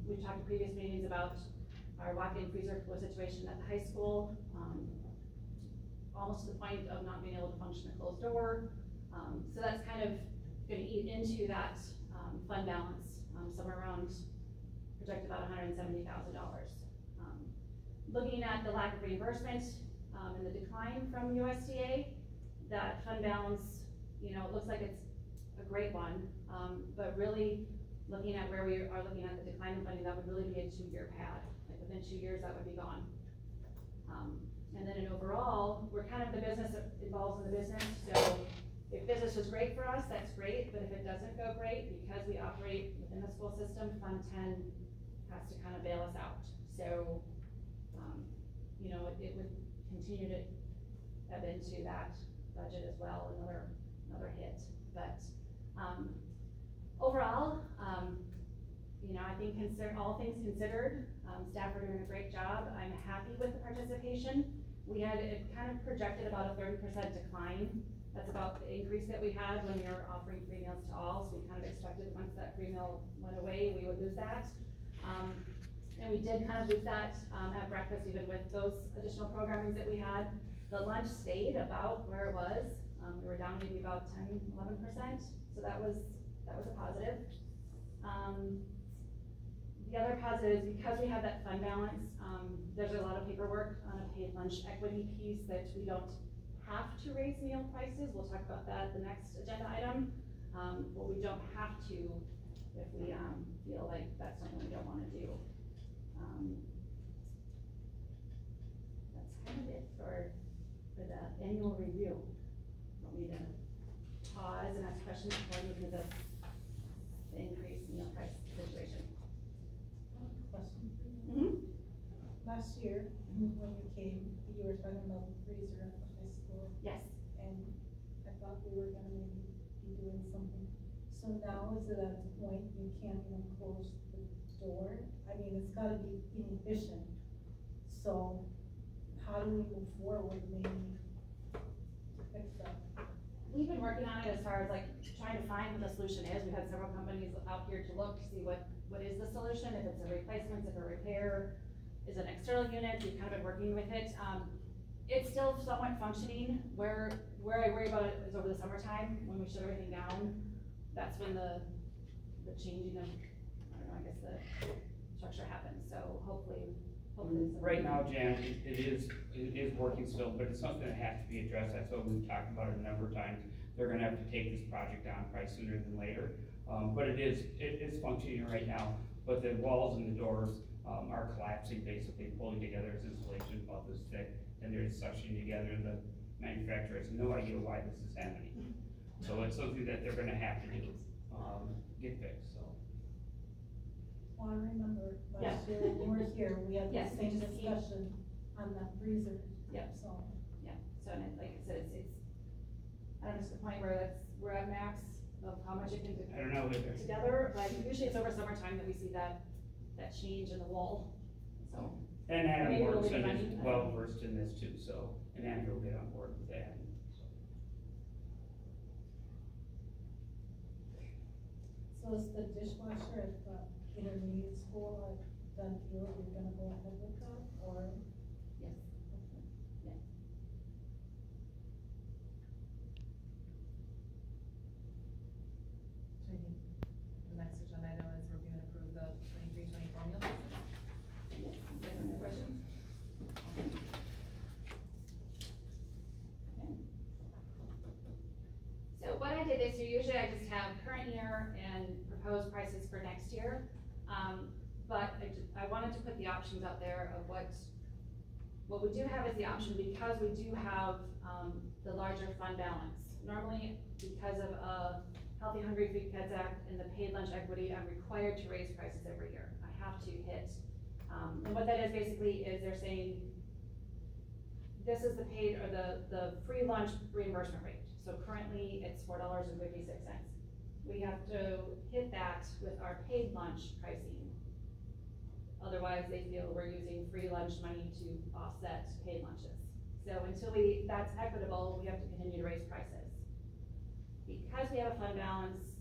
We've talked in previous meetings about our walk-in freezer situation at the high school, almost to the point of not being able to function a closed door. So that's kind of going to eat into that fund balance, somewhere around, projected about $170,000. Looking at the lack of reimbursement and the decline from USDA, that fund balance, it looks like it's a great one, but really looking at where we are looking at the decline in funding, that would really be a 2-year pad. Like within 2 years, that would be gone. And then in overall, we're kind of the business that involves in the business, so If business is great for us, that's great, but if it doesn't go great, because we operate within the school system, Fund 10 has to kind of bail us out. So, you know, it would continue to ebb into that budget as well, another hit. But overall, you know, I think all things considered, staff are doing a great job. I'm happy with the participation. We had it kind of projected about a 30% decline. That's about the increase that we had when we were offering free meals to all. So we kind of expected once that free meal went away, we would lose that. And we did kind of lose that at breakfast, even with those additional programmings that we had. The lunch stayed about where it was. We were down maybe about 10, 11%. So that was a positive. The other positive is because we have that fund balance, there's a lot of paperwork on a paid lunch equity piece that we don't have to raise meal prices. We'll talk about that the next agenda item. But we don't have to if we feel like that's something we don't want to do. That's kind of it for the annual review. Want me to pause and ask questions before I move into the increased meal price situation? Question. Mm-hmm. Last year, when you came, you were talking about the freezer at the high school. Yes. And I thought we were gonna maybe be doing something. So now is it at the point you can't even close the door? I mean, it's gotta be inefficient. So how do we move forward maybe to fix that? We've been working on it as far as like trying to find what the solution is. We've had several companies out here to look to see what is the solution, if it's a replacement, if a repair, is an external unit. We've kind of been working with it. It's still somewhat functioning. Where I worry about it is over the summertime when we shut everything down. That's when the changing of, I don't know, I guess the structure happens. So hopefully. Right now, Jan, it is working still, but it's something that has to be addressed. That's what we've talked about it a number of times. They're gonna have to take this project down probably sooner than later. But it is functioning right now, but the walls and the doors are collapsing, basically pulling together. Its insulation about this thick, and they're suctioning together, and the manufacturer has no idea why this is happening. So it's something that they're gonna have to do, get fixed, so. Well, I remember Yeah. last year when you were here, we had the Yes, same just keep- discussion on that freezer. Yep. So. Yeah, so and like I said, it's, I don't know, it's the point where we're at max of how much it can do I don't know either. together, but usually it's over summertime that we see that change in the wall, so. And Adam Maybe we'll works leave and it is running. well versed in this too, so, and Andrew will get on board with that. So is the dishwasher at the intermediate school a done deal? You're gonna go ahead with that, or? Yes. Yeah. The next agenda item is review and approve the 23-24 meal license. Yes. Any questions? Okay. So what I did this year, usually I just have current year and proposed prices for next year. But I wanted to put the options out there of what we do have is the option, because we do have the larger fund balance. Normally, because of Healthy Hungry Feed Kids Act and the paid lunch equity, I'm required to raise prices every year. I have to hit, and what that is basically is they're saying, this is the paid, or the free lunch reimbursement rate. So currently it's $4.56. We have to hit that with our paid lunch pricing. Otherwise, they feel we're using free lunch money to offset paid lunches. So until that's equitable, we have to continue to raise prices. Because we have a fund balance,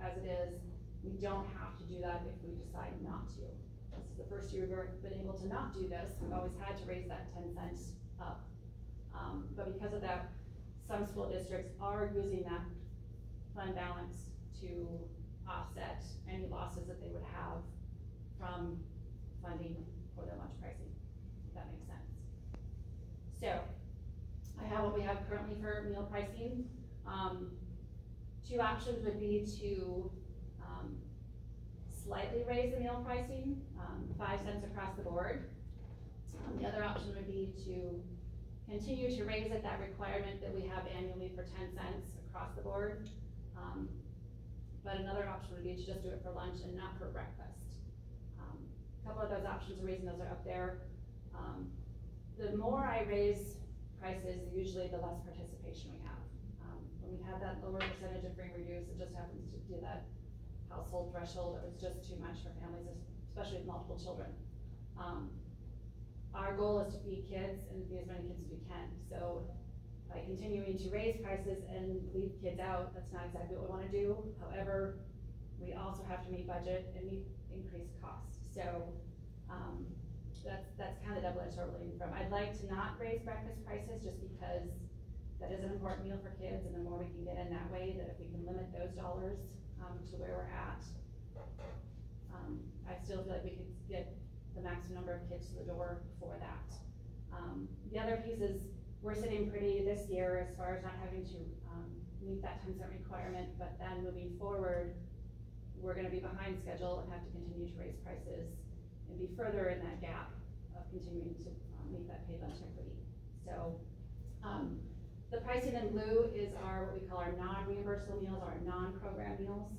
as it is, we don't have to do that if we decide not to. This is the first year we've been able to not do this. We've always had to raise that 10 cents up. But because of that, some school districts are using that fund balance to offset any losses that they would have from funding for their lunch pricing, if that makes sense. So, I have what we have currently for meal pricing. Two options would be to slightly raise the meal pricing, 5 cents across the board. The other option would be to continue to raise it, that requirement that we have annually for 10 cents across the board. But another option would be to just do it for lunch and not for breakfast. A couple of those options, the reason those are up there. The more I raise prices, usually the less participation we have. When we had that lower percentage of free reduce, it just happens to do that household threshold. It was just too much for families, especially with multiple children. Our goal is to feed kids and feed as many kids as we can. So by continuing to raise prices and leave kids out, that's not exactly what we want to do. However, we also have to meet budget and meet increased costs. So that's kind of double-edged sword we're leaning from. I'd like to not raise breakfast prices just because that is an important meal for kids, and the more we can get in that way, that if we can limit those dollars to where we're at, I still feel like we could get the maximum number of kids to the door for that. The other piece is we're sitting pretty this year as far as not having to meet that 10-cent requirement, but then moving forward, we're going to be behind schedule and have to continue to raise prices and be further in that gap of continuing to meet that paid lunch equity. So the pricing in blue is what we call our non-reimbursable meals, our non-program meals.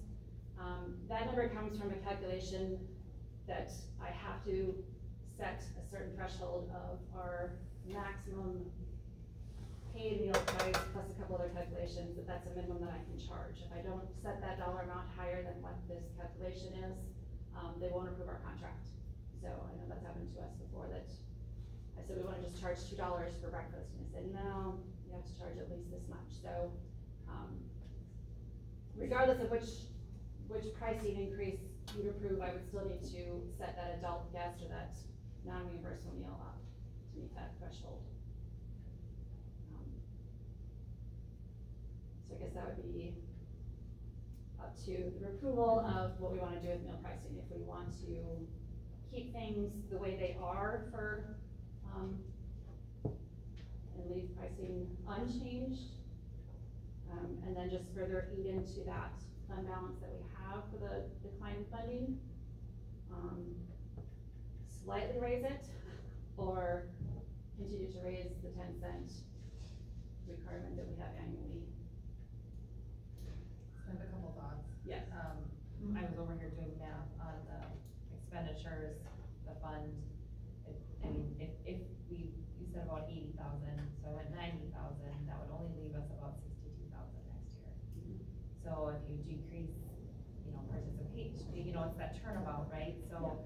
That number comes from a calculation that I have to set a certain threshold of our maximum paid meal price plus a couple other calculations, that's a minimum that I can charge. If I don't set that dollar amount higher than what this calculation is, they won't approve our contract. So I know that's happened to us before, that I said we want to just charge $2 for breakfast, and they said no, you have to charge at least this much. So regardless of which pricing increase you'd approve, I would still need to set that adult guest or that non-reimbursable meal up to meet that threshold. So I guess that would be up to the approval of what we want to do with meal pricing. If we want to keep things the way they are for, and leave pricing unchanged, and then just further eat into that fund balance that we have for the decline in funding, slightly raise it, or continue to raise the 10-cent requirement that we have annually. I have a couple thoughts. Yes. I was over here doing math on the expenditures, the fund. I mean, if you said about 80,000, so I went 90,000, that would only leave us about 62,000 next year. So if you decrease, participation, it's that turnabout, right? So,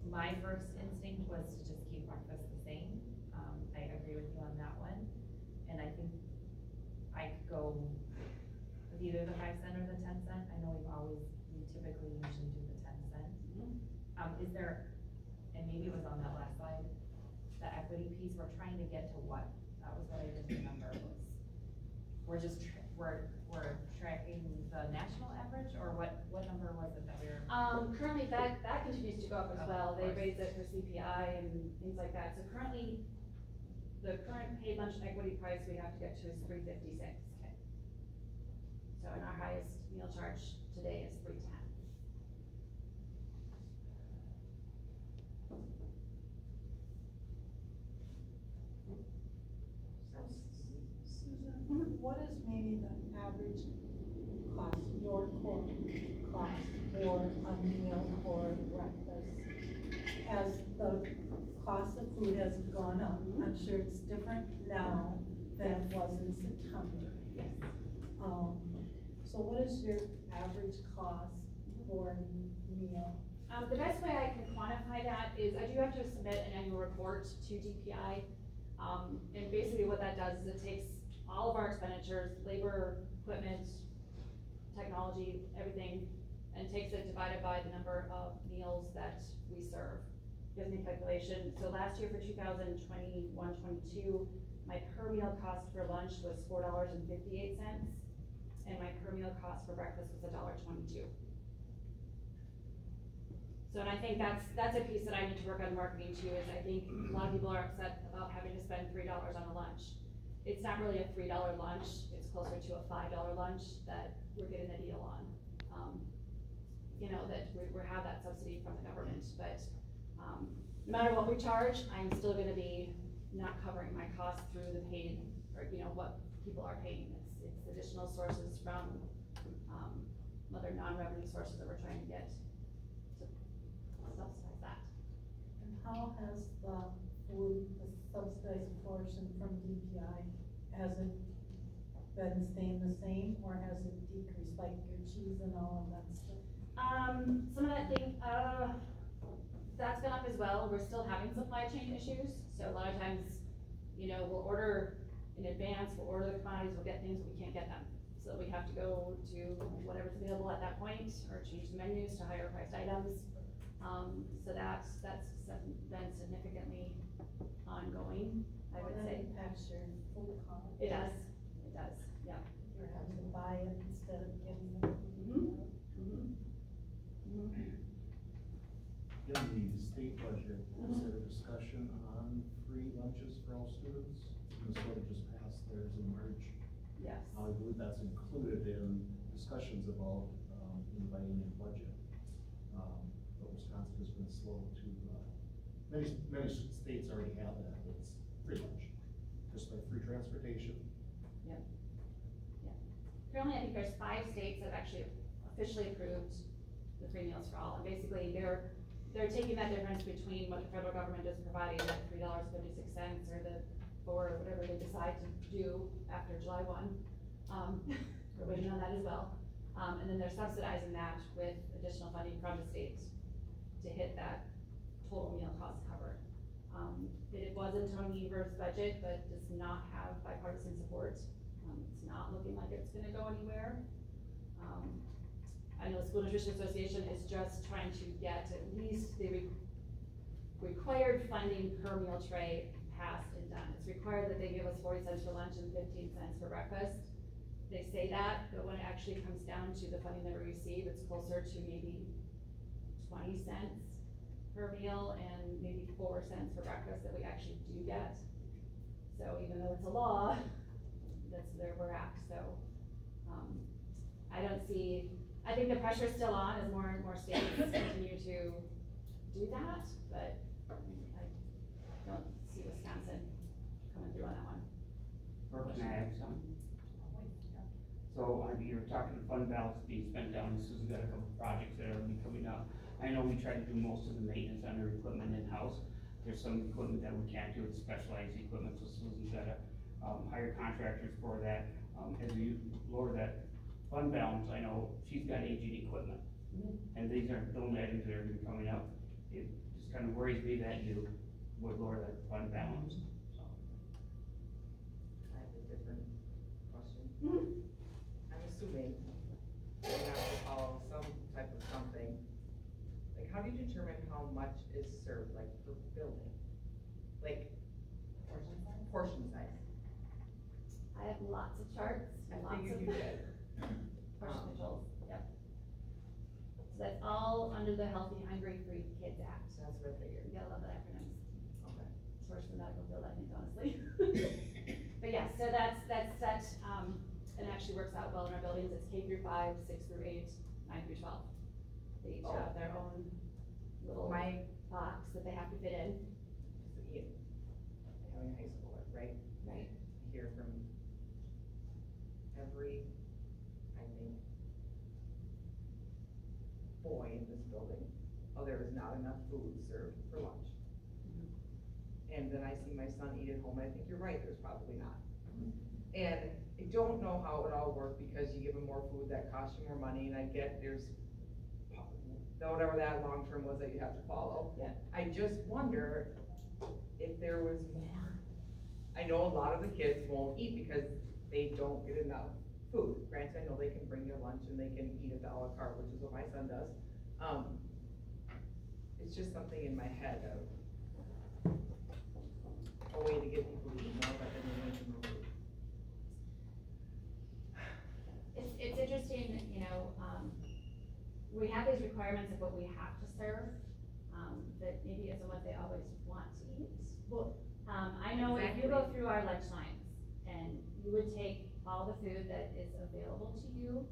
my first instinct was to just keep breakfast the same. I agree with you on that one, and I think I could go with either the 5-cent or the 10-cent. I know we typically usually do the 10-cent. Is there, and maybe it was on that last slide, the equity piece, we're trying to get to what? That was what I didn't remember. We're just, we're tracking the national average, or what number was it that we were? Currently that continues to go up as well. They raise it for CPI and things like that. So currently, the current paid lunch equity price we have to get to is $3.56. Okay. So and our highest meal charge today is $3.10. Susan, what is maybe the average cost, your core cost for a meal or breakfast? As the cost of food has gone up, I'm sure it's different now than it was in September. Yes. So what is your average cost for a meal? The best way I can quantify that is I do have to submit an annual report to DPI. And basically what that does is it takes all of our expenditures, labor, equipment, technology, everything, and takes it divided by the number of meals that we serve. Gives me a calculation. So last year for 2021-22, my per meal cost for lunch was $4.58, and my per meal cost for breakfast was $1.22. So, and I think that's a piece that I need to work on marketing too, is I think a lot of people are upset about having to spend $3 on a lunch. It's not really a $3 lunch, it's closer to a $5 lunch that we're getting a deal on. That we have that subsidy from the government, but no matter what we charge, I'm still gonna be not covering my costs through the paid, or, you know, what people are paying. It's additional sources from, other non-revenue sources that we're trying to get to subsidize that. And how has the food, the subsidized portion from DPI, has it been staying the same, or has it decreased, like your cheese and all of that stuff? Some of that thing, that's gone up as well. We're still having supply chain issues, so a lot of times, you know, we'll order in advance, we'll order the commodities, we'll get things, but we can't get them. So we have to go to whatever's available at that point, or change the menus to higher priced items. So that's been significantly ongoing, I would say. That impacts your food cost. It does, yeah. You're having to buy it instead of getting it. In the state budget, is there a discussion on free lunches for all students? Minnesota just passed theirs in March. Yes. I believe that's included in discussions about, in the biennial budget. But Wisconsin has been slow to, many states already have that, it's free lunch, just like free transportation. Yep. Yeah. Currently, I think there's 5 states that have actually officially approved the free meals for all, and basically they're taking that difference between what the federal government is providing at $3.56 or whatever they decide to do after July 1. We're waiting on that as well. And then they're subsidizing that with additional funding from the state to hit that total meal cost cover. It was in Tony Ever's budget, but does not have bipartisan support. It's not looking like it's gonna go anywhere. I know the School Nutrition Association is just trying to get at least the required funding per meal tray passed and done. It's required that they give us 40 cents for lunch and 15 cents for breakfast. They say that, but when it actually comes down to the funding that we receive, it's closer to maybe 20 cents per meal and maybe 4 cents for breakfast that we actually do get. So even though it's a law, that's where we're at. So I think the pressure's still on as more and more states continue to do that, but I don't see Wisconsin coming through on that one. Or can I add something? So, you were talking fund balance being spent down, Susan's got a couple projects that are gonna be coming up. I know we try to do most of the maintenance on our equipment in-house. There's some equipment that we can't do, it's specialized equipment, so Susan's got to hire contractors for that. As we lower that fund balance, I know she's got aging equipment. And these are the only items that are gonna be coming up. It just kind of worries me that you would lower that fund balance, so. I have a different question. I'm assuming you have to follow some type of something. Like, how do you determine how much is served, like, per building? Like, portion size? I have lots of charts and I lots figured of you did. portion controls, yep. So that's all under the Healthy Hungry Free Kids Act. That's what I figured. You gotta love the acronyms. Okay. It's worse than medical field, I think, honestly. But yeah, so that's set, and actually works out well in our buildings. It's K through 5, 6 through 8, 9 through 12. They each have their own little box that they have to fit in. Having high school, right? Right. I hear from every, I think, boy in this building, oh, there is not enough food served for lunch. And then I see my son eat at home, and I think you're right, there's probably not. And I don't know how it would all work, because you give them more food, that costs you more money, and I get there's whatever that long-term was that you have to follow. Yeah. I just wonder if there was more. I know a lot of the kids won't eat because they don't get enough food. Granted, I know they can bring their lunch and they can eat at the a la carte, which is what my son does. It's just something in my head of a way to get people to eat more, but then they make more food. It's interesting, you know, we have these requirements of what we have to serve, that maybe isn't what they always want to eat. Well, I know if you go through our lunch lines and you would take all the food that is available to you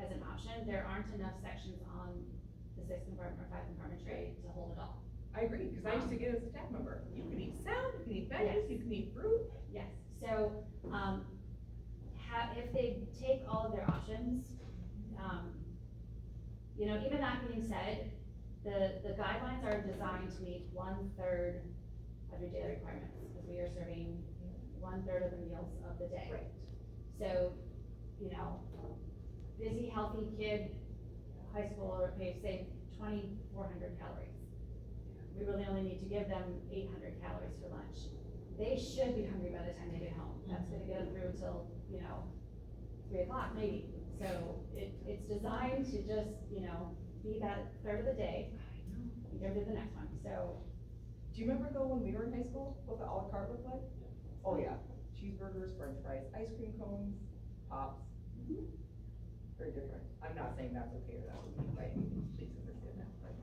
as an option, there aren't enough sections on the 6 compartment or 5 compartment tray to hold it all. I agree, because I used to get as a staff member, you can eat salad, you can eat veggies, you can eat fruit. Yes, so, if they take all of their options, you know, even that being said, the guidelines are designed to meet 1/3 of your daily requirements, because we are serving 1/3 of the meals of the day. Right. So, you know, busy, healthy kid, high schooler, okay, say 2,400 calories. We really only need to give them 800 calories for lunch. They should be hungry by the time they get home. That's gonna get them through till, you know, 3 o'clock maybe. So it's designed to just, you know, be that third of the day, and go to the next one, so. Do you remember though, when we were in high school, what the a la carte looked like? Oh yeah, cheeseburgers, french fries, ice cream cones, pops. Very different. I'm not saying that's okay or that would be right, please understand that, but.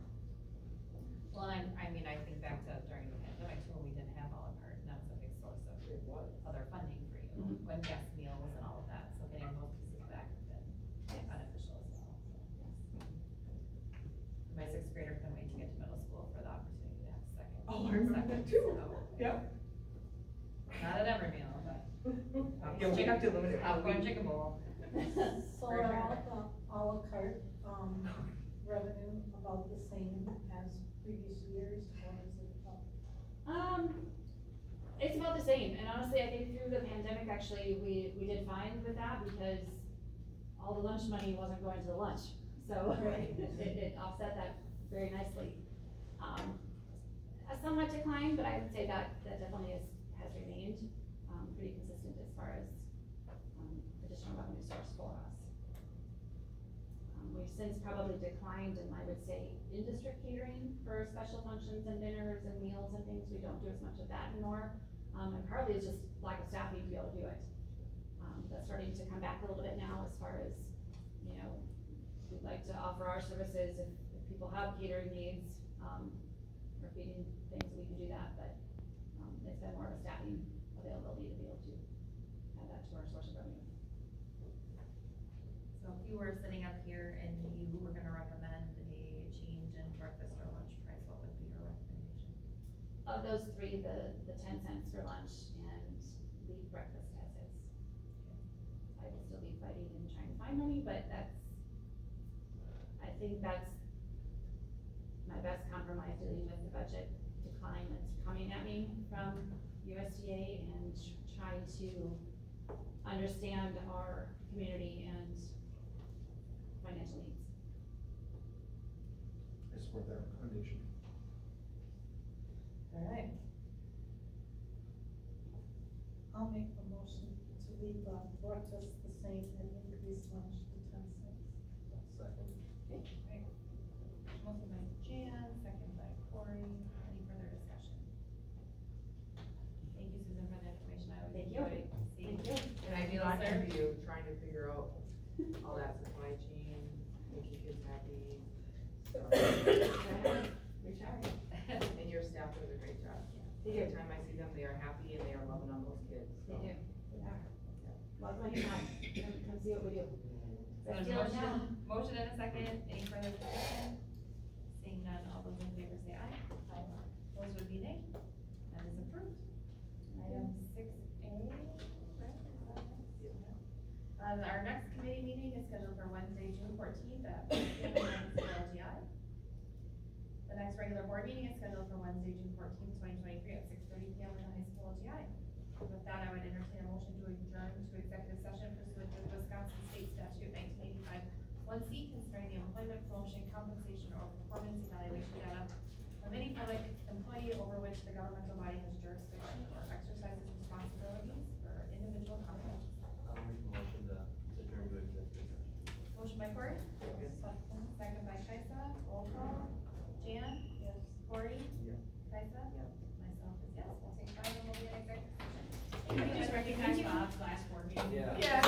Well, I mean, I think back to during the pandemic too, when we didn't have a la carte, and that was a big source of It was. other funding for you, when guest meals and all of that, so getting those pieces back have been beneficial as well. My 6th grader couldn't wait to get to middle school for the opportunity to have a second. Oh, I remember that too. Yep. Not at every meal, but. Yeah, we have to limit it. Popcorn chicken bowl. So are all the a la carte, revenue about the same as previous years, or is it about? It's about the same, and honestly, I think through the pandemic, actually, we did fine with that, because all the lunch money wasn't going to the lunch, so it offset that very nicely. A somewhat decline, but I would say that definitely has remained, pretty consistent as far as, additional revenue source for us. We've since probably declined in, I would say, in-district catering for special functions and dinners and meals and things. We don't do as much of that anymore. And partly it's just lack of staffing to be able to do it. That's starting to come back a little bit now, as far as, you know, we'd like to offer our services if people have catering needs, or feeding things, we can do that, but, it's been more of a staffing availability to be able to add that to our source of revenue. So if you were sitting up here and you were gonna recommend a change in breakfast or lunch price, what would be your recommendation? Of those three, the 10 cents for lunch and leave breakfast as is. I will still be fighting and trying to find money, but I think that's my best compromise dealing with the budget decline that's coming at me from USDA, and trying to understand our community and financial needs. I support that recommendation. All right. I'll make the motion to leave breakfast the same and increase lunch to 10 cents. Second. Okay, right. Motion by Jan, second by Corey. Any further discussion? Thank you, Susan, for the information. I always Thank you. enjoy seeing. Thank you. And I do not envy you trying to figure out all that supply chain, making kids happy. Retired. And your staff does a great job. They do. Every time I see them, they are happy and they are loving on those kids. They so. do. They are. Love my job. Come see what we do. So Let's deal with now. motion and a second. Any further discussion? Seeing none, all those in favor say aye. Aye. Those would be nay. That is approved. Item 6A. Our next committee meeting is scheduled for Wednesday, June 14th at 4 p.m. at the LGI. The next regular board meeting is scheduled for Wednesday, June 14th, 2023 at 6:30 p.m. in the high school LGI. With that, I would entertain a motion to adjourn to executive session pursuant to Wisconsin State Statute 1985 1C concerning the employment, promotion, compensation, or performance evaluation data of any public employee over which the governmental body has jurisdiction or exercises responsibilities for individual company. I'll make a motion to adjourn to executive session. Motion by Cory. Second by Kaisa. Roll call. Jan? Yes. Cory? Yeah. Kaisa? Yep. Myself is yes. We'll take 5 and we'll be in executive session. Can you just recognize Bob's last board meeting? Yeah. Yeah.